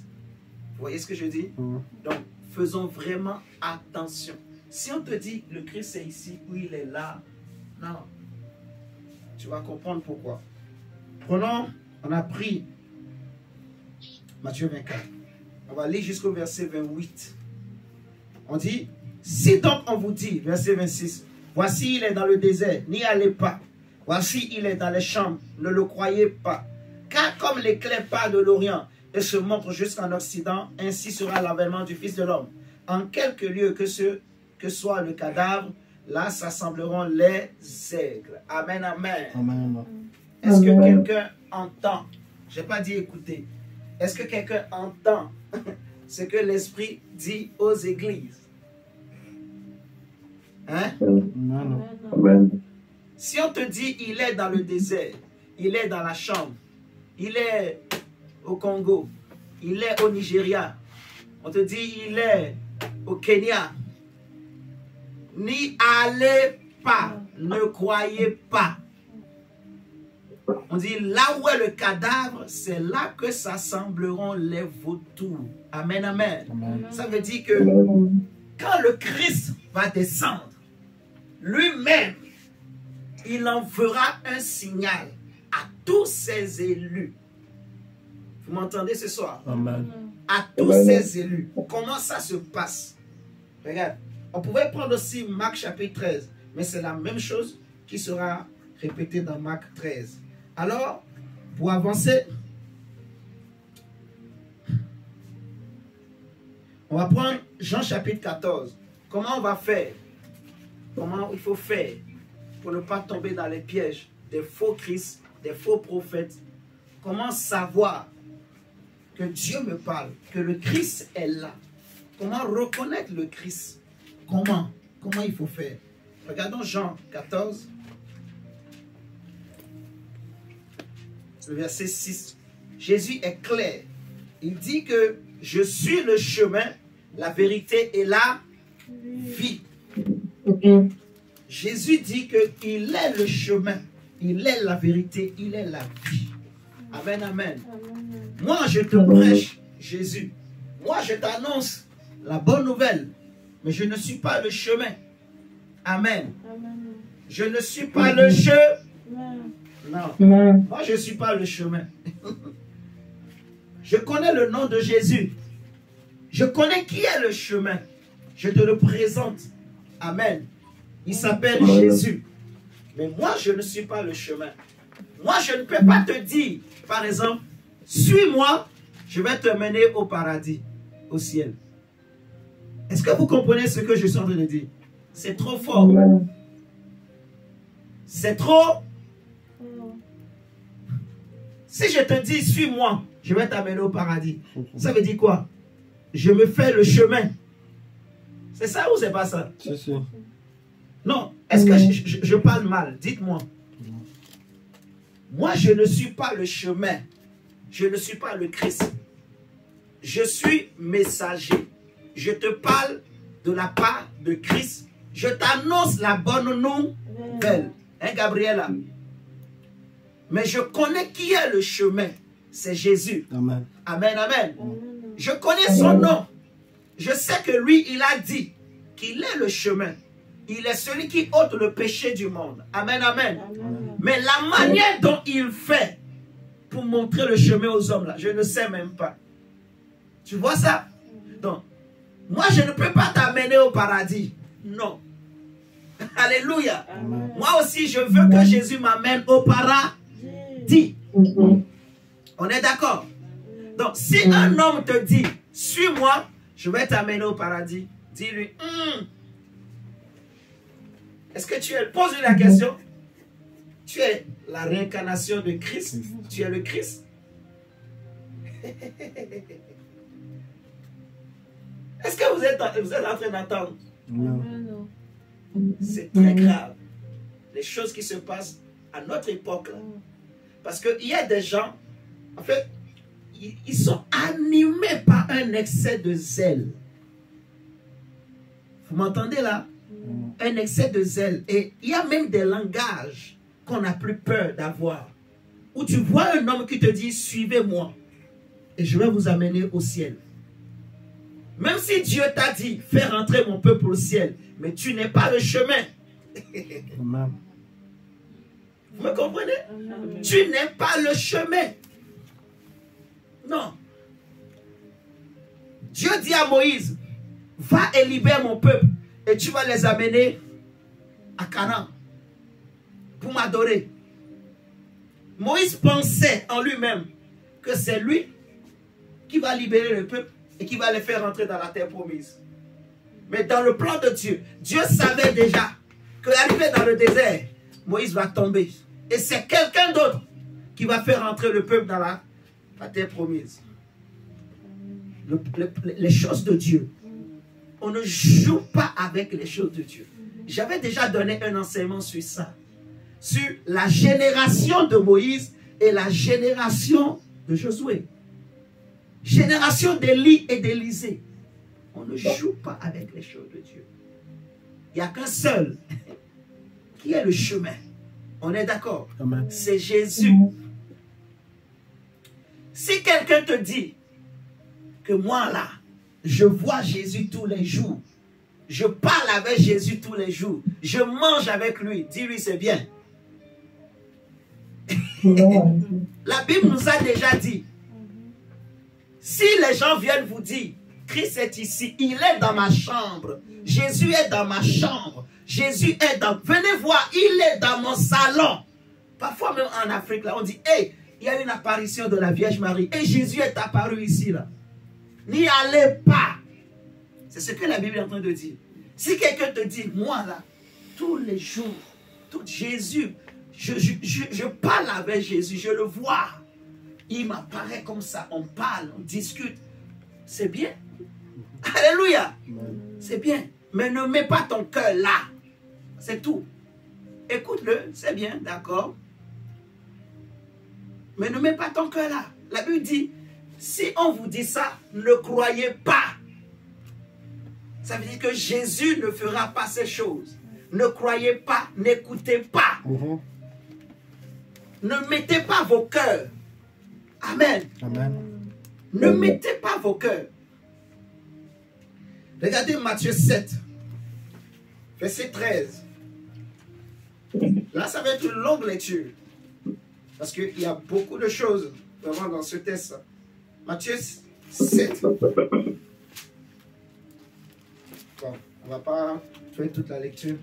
Vous voyez ce que je dis? Donc, faisons vraiment attention. Si on te dit le Christ est ici ou il est là, non. Tu vas comprendre pourquoi. Prenons, on a pris Matthieu 24. On va lire jusqu'au verset 28. On dit, si donc on vous dit, verset 26, voici il est dans le désert, n'y allez pas. Voici il est dans les chambres, ne le croyez pas. Car comme l'éclair part de l'Orient et se montre jusqu'en Occident, ainsi sera l'avènement du Fils de l'homme. En quelque lieu que soit le cadavre, là s'assembleront les aigles. Amen, amen. Amen. Est-ce que quelqu'un entend? Je n'ai pas dit écouter. Est-ce que quelqu'un entend ce que l'Esprit dit aux églises? Hein? Amen. Si on te dit il est dans le désert, il est dans la chambre, il est au Congo, il est au Nigeria, on te dit il est au Kenya, n'y allez pas, ne croyez pas. On dit là où est le cadavre, c'est là que s'assembleront les vautours. Amen, amen. Amen. Ça veut dire que quand le Christ va descendre, lui-même, il enverra un signal à tous ses élus. Vous m'entendez ce soir? Amen. À tous ses élus. Comment ça se passe? Regarde, on pouvait prendre aussi Marc chapitre 13, mais c'est la même chose qui sera répétée dans Marc 13. Alors, pour avancer, on va prendre Jean chapitre 14. Comment on va faire? Comment il faut faire pour ne pas tomber dans les pièges des faux Christ, des faux prophètes? Comment savoir que Dieu me parle, que le Christ est là? Comment reconnaître le Christ? Comment il faut faire? Regardons Jean 14, le verset 6. Jésus est clair. Il dit que je suis le chemin, la vérité et la vie. Jésus dit qu'il est le chemin, il est la vérité, il est la vie. Amen, amen. Moi, je te prêche Jésus. Moi, je t'annonce la bonne nouvelle. Mais je ne suis pas le chemin. Amen. Je ne suis pas le chemin. Non. Moi, je ne suis pas le chemin. Je connais le nom de Jésus. Je connais qui est le chemin. Je te le présente. Amen. Il s'appelle Jésus. Mais moi, je ne suis pas le chemin. Moi, je ne peux pas te dire, par exemple, suis-moi, je vais te mener au paradis, au ciel. Est-ce que vous comprenez ce que je suis en train de dire? C'est trop fort. C'est trop. Si je te dis, suis-moi, je vais t'amener au paradis. Ça veut dire quoi? Je me fais le chemin. C'est ça ou c'est pas ça? Si, si. Non. Est-ce que je parle mal? Dites-moi. Moi, je ne suis pas le chemin. Je ne suis pas le Christ. je suis messager. Je te parle de la part de Christ. Je t'annonce la bonne nouvelle. Hein, Gabriela? Mais je connais qui est le chemin. C'est Jésus. Amen. Amen, amen. Je connais son nom. Je sais que lui, il a dit qu'il est le chemin. Il est celui qui ôte le péché du monde. Amen, amen. Mais la manière dont il fait pour montrer le chemin aux hommes, là, je ne sais même pas. Tu vois ça? Donc, moi, je ne peux pas t'amener au paradis. Non. Alléluia. Amen. Moi aussi, je veux que Jésus m'amène au paradis. On est d'accord? Donc, si un homme te dit, suis-moi, je vais t'amener au paradis, dis-lui, est-ce que tu es... Pose-lui la question. Tu es la réincarnation de Christ. Tu es le Christ. Est-ce que vous êtes en train d'entendre? Non. C'est très grave. Les choses qui se passent à notre époque. Là. Parce qu'il y a des gens, en fait, ils sont animés par un excès de zèle. Vous m'entendez là? Un excès de zèle. Et il y a même des langages qu'on n'a plus peur d'avoir. Où tu vois un homme qui te dit, suivez-moi. Et je vais vous amener au ciel. Même si Dieu t'a dit, fais rentrer mon peuple au ciel. Mais tu n'es pas le chemin. Amen. Vous me comprenez? Tu n'es pas le chemin. Non. Dieu dit à Moïse, va et libère mon peuple. Et tu vas les amener à Canaan pour m'adorer. Moïse pensait en lui-même que c'est lui qui va libérer le peuple et qui va les faire rentrer dans la terre promise. Mais dans le plan de Dieu, Dieu savait déjà qu'arrivé dans le désert, Moïse va tomber. Et c'est quelqu'un d'autre qui va faire rentrer le peuple dans la terre promise. Les choses de Dieu. On ne joue pas avec les choses de Dieu. J'avais déjà donné un enseignement sur ça. Sur la génération de Moïse et la génération de Josué. Génération d'Élie et d'Élisée. On ne joue pas avec les choses de Dieu. Il n'y a qu'un seul qui est le chemin. On est d'accord? C'est Jésus. Si quelqu'un te dit que moi là, je vois Jésus tous les jours, je parle avec Jésus tous les jours, je mange avec lui, dis-lui c'est bien. La Bible nous a déjà dit, si les gens viennent vous dire, Christ est ici, il est dans ma chambre, Jésus est dans ma chambre, Jésus est dans... Venez voir, il est dans mon salon. Parfois même en Afrique, là, on dit, hey, il y a une apparition de la Vierge Marie et Jésus est apparu ici, là. N'y allez pas. C'est ce que la Bible est en train de dire. Si quelqu'un te dit, moi là, tous les jours, Jésus, je parle avec Jésus, je le vois. Il m'apparaît comme ça, on parle, on discute. C'est bien. Alléluia. C'est bien. Mais ne mets pas ton cœur là. C'est tout. Écoute-le, c'est bien, d'accord. Mais ne mets pas ton cœur là. La Bible dit, si on vous dit ça, ne croyez pas. Ça veut dire que Jésus ne fera pas ces choses. Ne croyez pas, n'écoutez pas. Ne mettez pas vos cœurs. Amen. Amen. Ne mettez pas vos cœurs. Regardez Matthieu 7, verset 13. Là, ça va être une longue lecture. Parce qu'il y a beaucoup de choses vraiment dans ce texte. Matthieu 7. Bon, on ne va pas faire toute la lecture.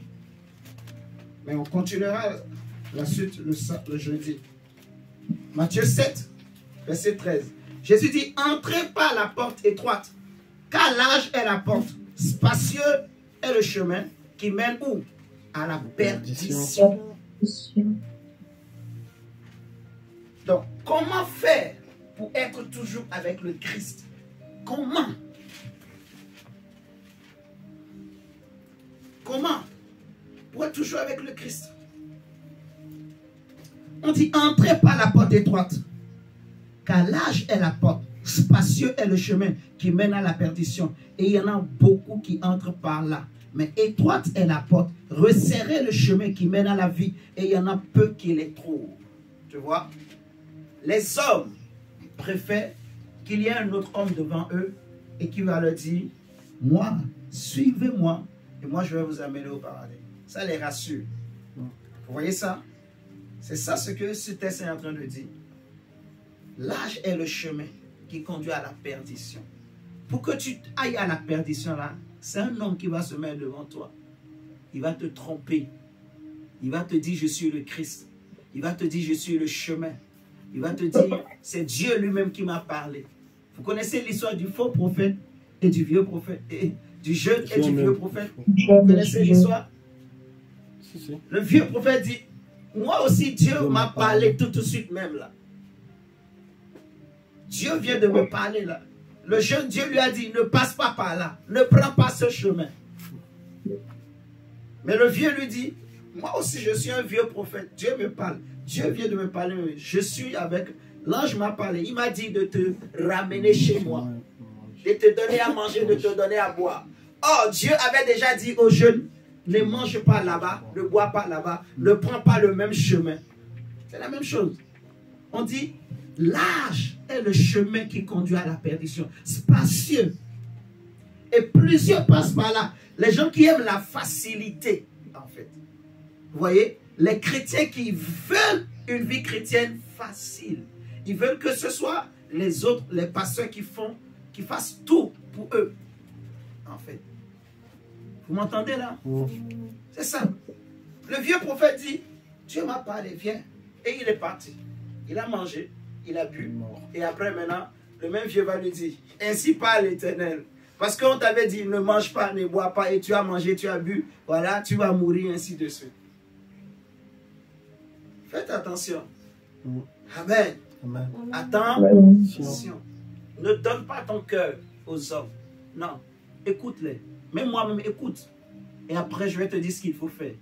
Mais on continuera la suite le jeudi. Matthieu 7, verset 13. Jésus dit, entrez par la porte étroite, car large est la porte, spacieux est le chemin qui mène où? À la perdition. Donc, comment faire pour être toujours avec le Christ? Comment? Comment? Pour être toujours avec le Christ. On dit, entrez par la porte étroite, car large est la porte Spacieux est le chemin qui mène à la perdition. Et il y en a beaucoup qui entrent par là. Mais étroite est la porte. Resserrez le chemin qui mène à la vie. Et il y en a peu qui les trouvent. Tu vois? Les hommes préfèrent qu'il y ait un autre homme devant eux et qui va leur dire, moi, suivez-moi et moi je vais vous amener au paradis. Ça les rassure. Vous voyez ça? C'est ça ce que ce texte est en train de dire. L'âge est le chemin qui conduit à la perdition. Pour que tu ailles à la perdition là, c'est un homme qui va se mettre devant toi. Il va te tromper. Il va te dire, je suis le Christ. Il va te dire, je suis le chemin. Il va te dire, c'est Dieu lui-même qui m'a parlé. Vous connaissez l'histoire du faux prophète et du vieux prophète, et du jeune et du vieux prophète? Vous connaissez l'histoire? Le vieux prophète dit, moi aussi Dieu m'a parlé tout de suite même là. Dieu vient de me parler là. Le jeune Dieu lui a dit, ne passe pas par là, ne prends pas ce chemin. Mais le vieux lui dit, moi aussi je suis un vieux prophète, Dieu me parle. Dieu vient de me parler, je suis avec, l'ange m'a parlé, il m'a dit de te ramener chez moi, de te donner à manger, de te donner à boire. Or, Dieu avait déjà dit aux jeunes, ne mange pas là-bas, ne bois pas là-bas, ne prends pas le même chemin. C'est la même chose. On dit, l'âge est le chemin qui conduit à la perdition, spacieux. Et plusieurs passent par là. Les gens qui aiment la facilité, en fait. Vous voyez? Les chrétiens qui veulent une vie chrétienne facile. Ils veulent que ce soit les autres, les pasteurs qui fassent tout pour eux. En fait. Vous m'entendez là? C'est ça. Le vieux prophète dit, Dieu m'a parlé, viens. Et il est parti. Il a mangé, il a bu. Et après maintenant, le même vieux va lui dire, ainsi parle l'Éternel. Parce qu'on t'avait dit, ne mange pas, ne bois pas, et tu as mangé, tu as bu. Voilà, tu vas mourir, ainsi de suite. Faites attention. Amen. Amen. Attention. Ne donne pas ton cœur aux hommes. Non. Écoute-les. Même moi-même, écoute. Et après, je vais te dire ce qu'il faut faire.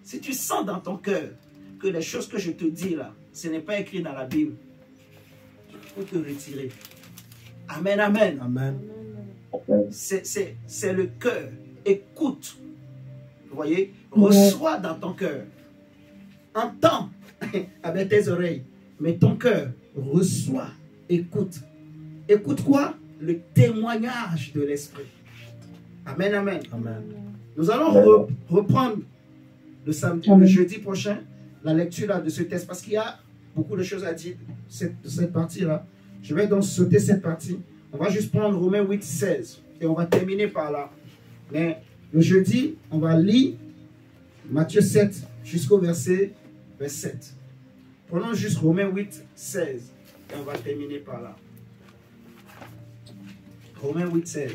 Si tu sens dans ton cœur que les choses que je te dis là, ce n'est pas écrit dans la Bible, il faut te retirer. Amen, amen. Amen. C'est le cœur. Écoute. Vous voyez? Reçois dans ton cœur. Entends avec tes oreilles. Mais ton cœur reçoit. Écoute. Écoute quoi? Le témoignage de l'Esprit. Amen, amen. Amen. Nous allons reprendre le samedi, le jeudi prochain, la lecture là, de ce texte, parce qu'il y a beaucoup de choses à dire de cette partie-là. Je vais donc sauter cette partie. On va juste prendre Romains 8, 16 et on va terminer par là. Mais le jeudi, on va lire Matthieu 7 jusqu'au verset 7. Prenons juste Romains 8, 16 et on va terminer par là. Romains 8, 16.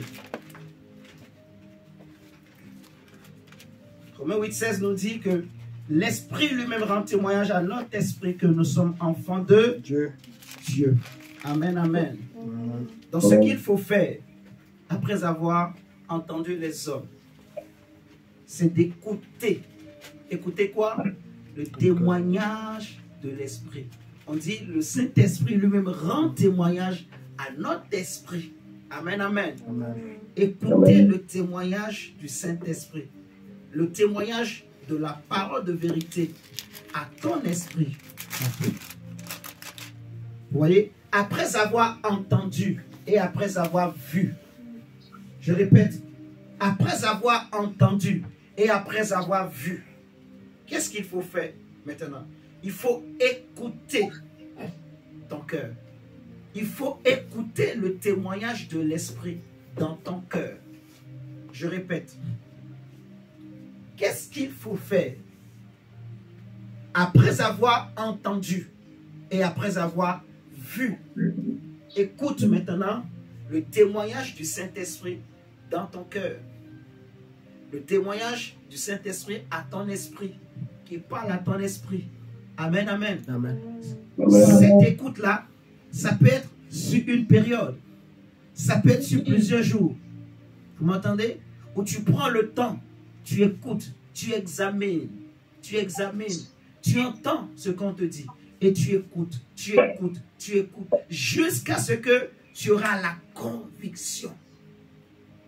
Romains 8, 16 nous dit que l'Esprit lui-même rend témoignage à notre esprit que nous sommes enfants de Dieu. Amen, amen. Donc ce qu'il faut faire, après avoir entendu les hommes, c'est d'écouter. Écoutez quoi? Le témoignage de l'Esprit. On dit le Saint-Esprit lui-même rend témoignage à notre esprit. Amen, amen. Amen. Écoutez le témoignage du Saint-Esprit. Le témoignage de la parole de vérité à ton esprit. Vous voyez? Après avoir entendu et après avoir vu. Je répète. Après avoir entendu et après avoir vu. Qu'est-ce qu'il faut faire maintenant? Il faut écouter ton cœur. Il faut écouter le témoignage de l'Esprit dans ton cœur. Je répète. Qu'est-ce qu'il faut faire? Après avoir entendu et après avoir vu. Écoute maintenant le témoignage du Saint-Esprit dans ton cœur. Le témoignage du Saint-Esprit à ton esprit, qui parle à ton esprit. Amen, amen. Amen. Cette écoute-là, ça peut être sur une période. Ça peut être sur plusieurs jours. Vous m'entendez? Où tu prends le temps, tu écoutes, tu examines, tu entends ce qu'on te dit. Et tu écoutes, jusqu'à ce que tu auras la conviction.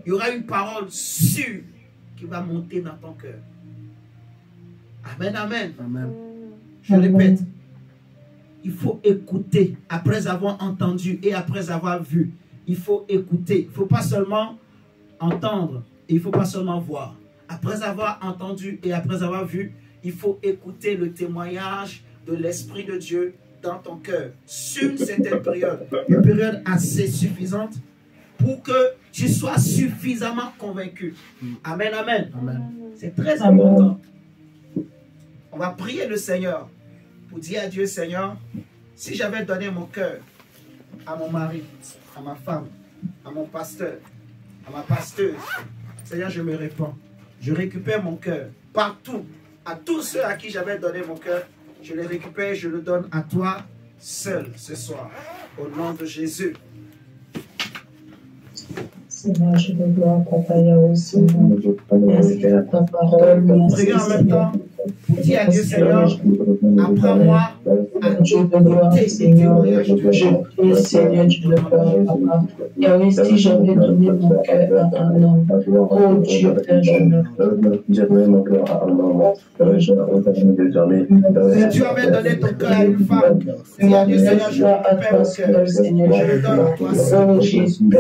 Il y aura une parole sûre qui va monter dans ton cœur. Amen, amen. Amen. Je répète, il faut écouter après avoir entendu et après avoir vu. Il faut écouter. Il ne faut pas seulement entendre et il ne faut pas seulement voir. Après avoir entendu et après avoir vu, il faut écouter le témoignage de l'Esprit de Dieu dans ton cœur sur une certaine période. Une période assez suffisante pour que tu sois suffisamment convaincu. Amen, amen. Amen. C'est très important. On va prier le Seigneur pour dire à Dieu, Seigneur, si j'avais donné mon cœur à mon mari, à ma femme, à mon pasteur, à ma pasteuse, Seigneur, je me répands. Je récupère mon cœur partout, à tous ceux à qui j'avais donné mon cœur, je les récupère, je le donne à toi seul ce soir, au nom de Jésus. Seigneur, je veux gloire, Papa Yahweh, Seigneur. Merci pour ta parole. Priez en même temps. Dis à Dieu, Seigneur, apprends-moi à Dieu de gloire, Seigneur. Je prie, Seigneur, Dieu de gloire, Papa. Yahweh, si j'avais donné mon cœur à un homme, oh Dieu, Père, je ne Si tu avais donné ton cœur à une femme, dis à Dieu, Seigneur, je récupère mon cœur. Je le donne à toi seul.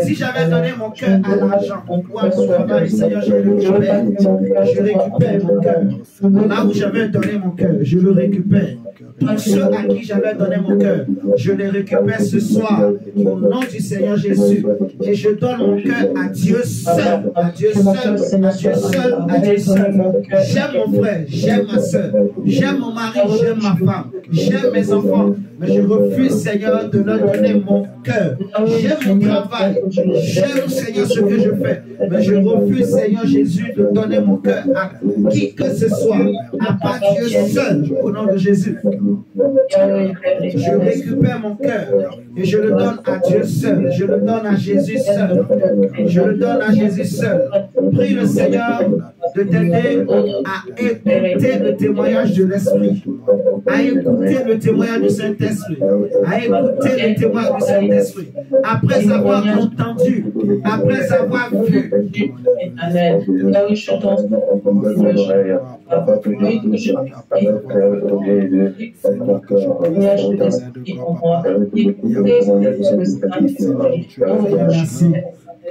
Si j'avais donné mon cœur à l'argent ou à mon travail, Seigneur, je le récupère. Je récupère mon cœur. Là où j'avais donné mon cœur, je le récupère. Tous ceux à qui j'avais donné mon cœur, je les récupère ce soir au nom du Seigneur Jésus. Et je donne mon cœur à Dieu seul, à Dieu seul, à Dieu seul, à Dieu seul. J'aime mon frère, j'aime ma soeur, j'aime mon mari, j'aime ma femme, j'aime mes enfants. Mais je refuse, Seigneur, de leur donner mon cœur. J'aime mon travail, j'aime, Seigneur, ce que je fais. Mais je refuse, Seigneur Jésus, de donner mon cœur à qui que ce soit, à part Dieu seul, au nom de Jésus. Je récupère mon cœur et je le donne à Dieu seul. Je le donne à Jésus seul. Je le donne à Jésus seul. Prie le Seigneur de t'aider à écouter le témoignage de l'Esprit, à écouter le témoignage du Saint-Esprit, à écouter le témoignage du Saint-Esprit. Après avoir entendu, après avoir vu, merci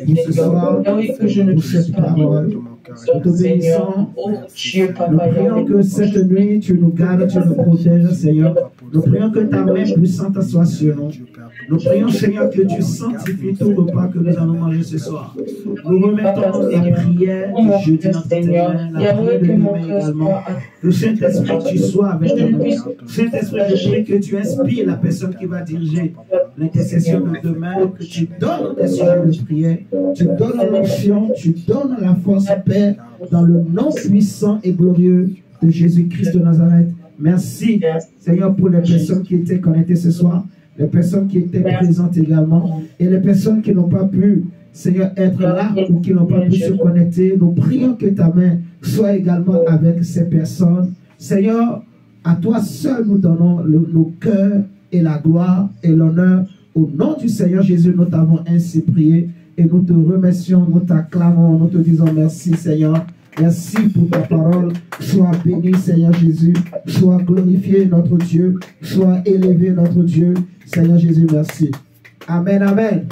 pour ce soir, pour cette parole. Nous t'obéissons. Nous prions que cette nuit, tu nous gardes, tu nous protèges, Seigneur. Nous prions que ta main puissante soit sur nous. Nous prions, Seigneur, que tu sanctifies tout repas que nous allons manger ce soir. Nous remettons la prière du jeudi dans tes mains, la prière de demain également. Le Saint-Esprit, tu sois avec nous. Saint-Esprit, je prie que tu inspires la personne qui va diriger l'intercession de demain, que tu donnes des sujets de prière, tu donnes l'onction, tu donnes la force, Père, dans le nom puissant et glorieux de Jésus-Christ de Nazareth. Merci, Seigneur, pour les personnes qui étaient connectées ce soir, les personnes qui étaient présentes également, et les personnes qui n'ont pas pu, Seigneur, être là ou qui n'ont pas pu se connecter. Nous prions que ta main soit également avec ces personnes. Seigneur, à toi seul nous donnons nos cœurs et la gloire et l'honneur. Au nom du Seigneur Jésus, nous t'avons ainsi prié et nous te remercions, nous t'acclamons, nous te disons merci, Seigneur. Merci pour ta parole. Sois béni, Seigneur Jésus. Sois glorifié, notre Dieu. Sois élevé, notre Dieu. Seigneur Jésus, merci. Amen, amen.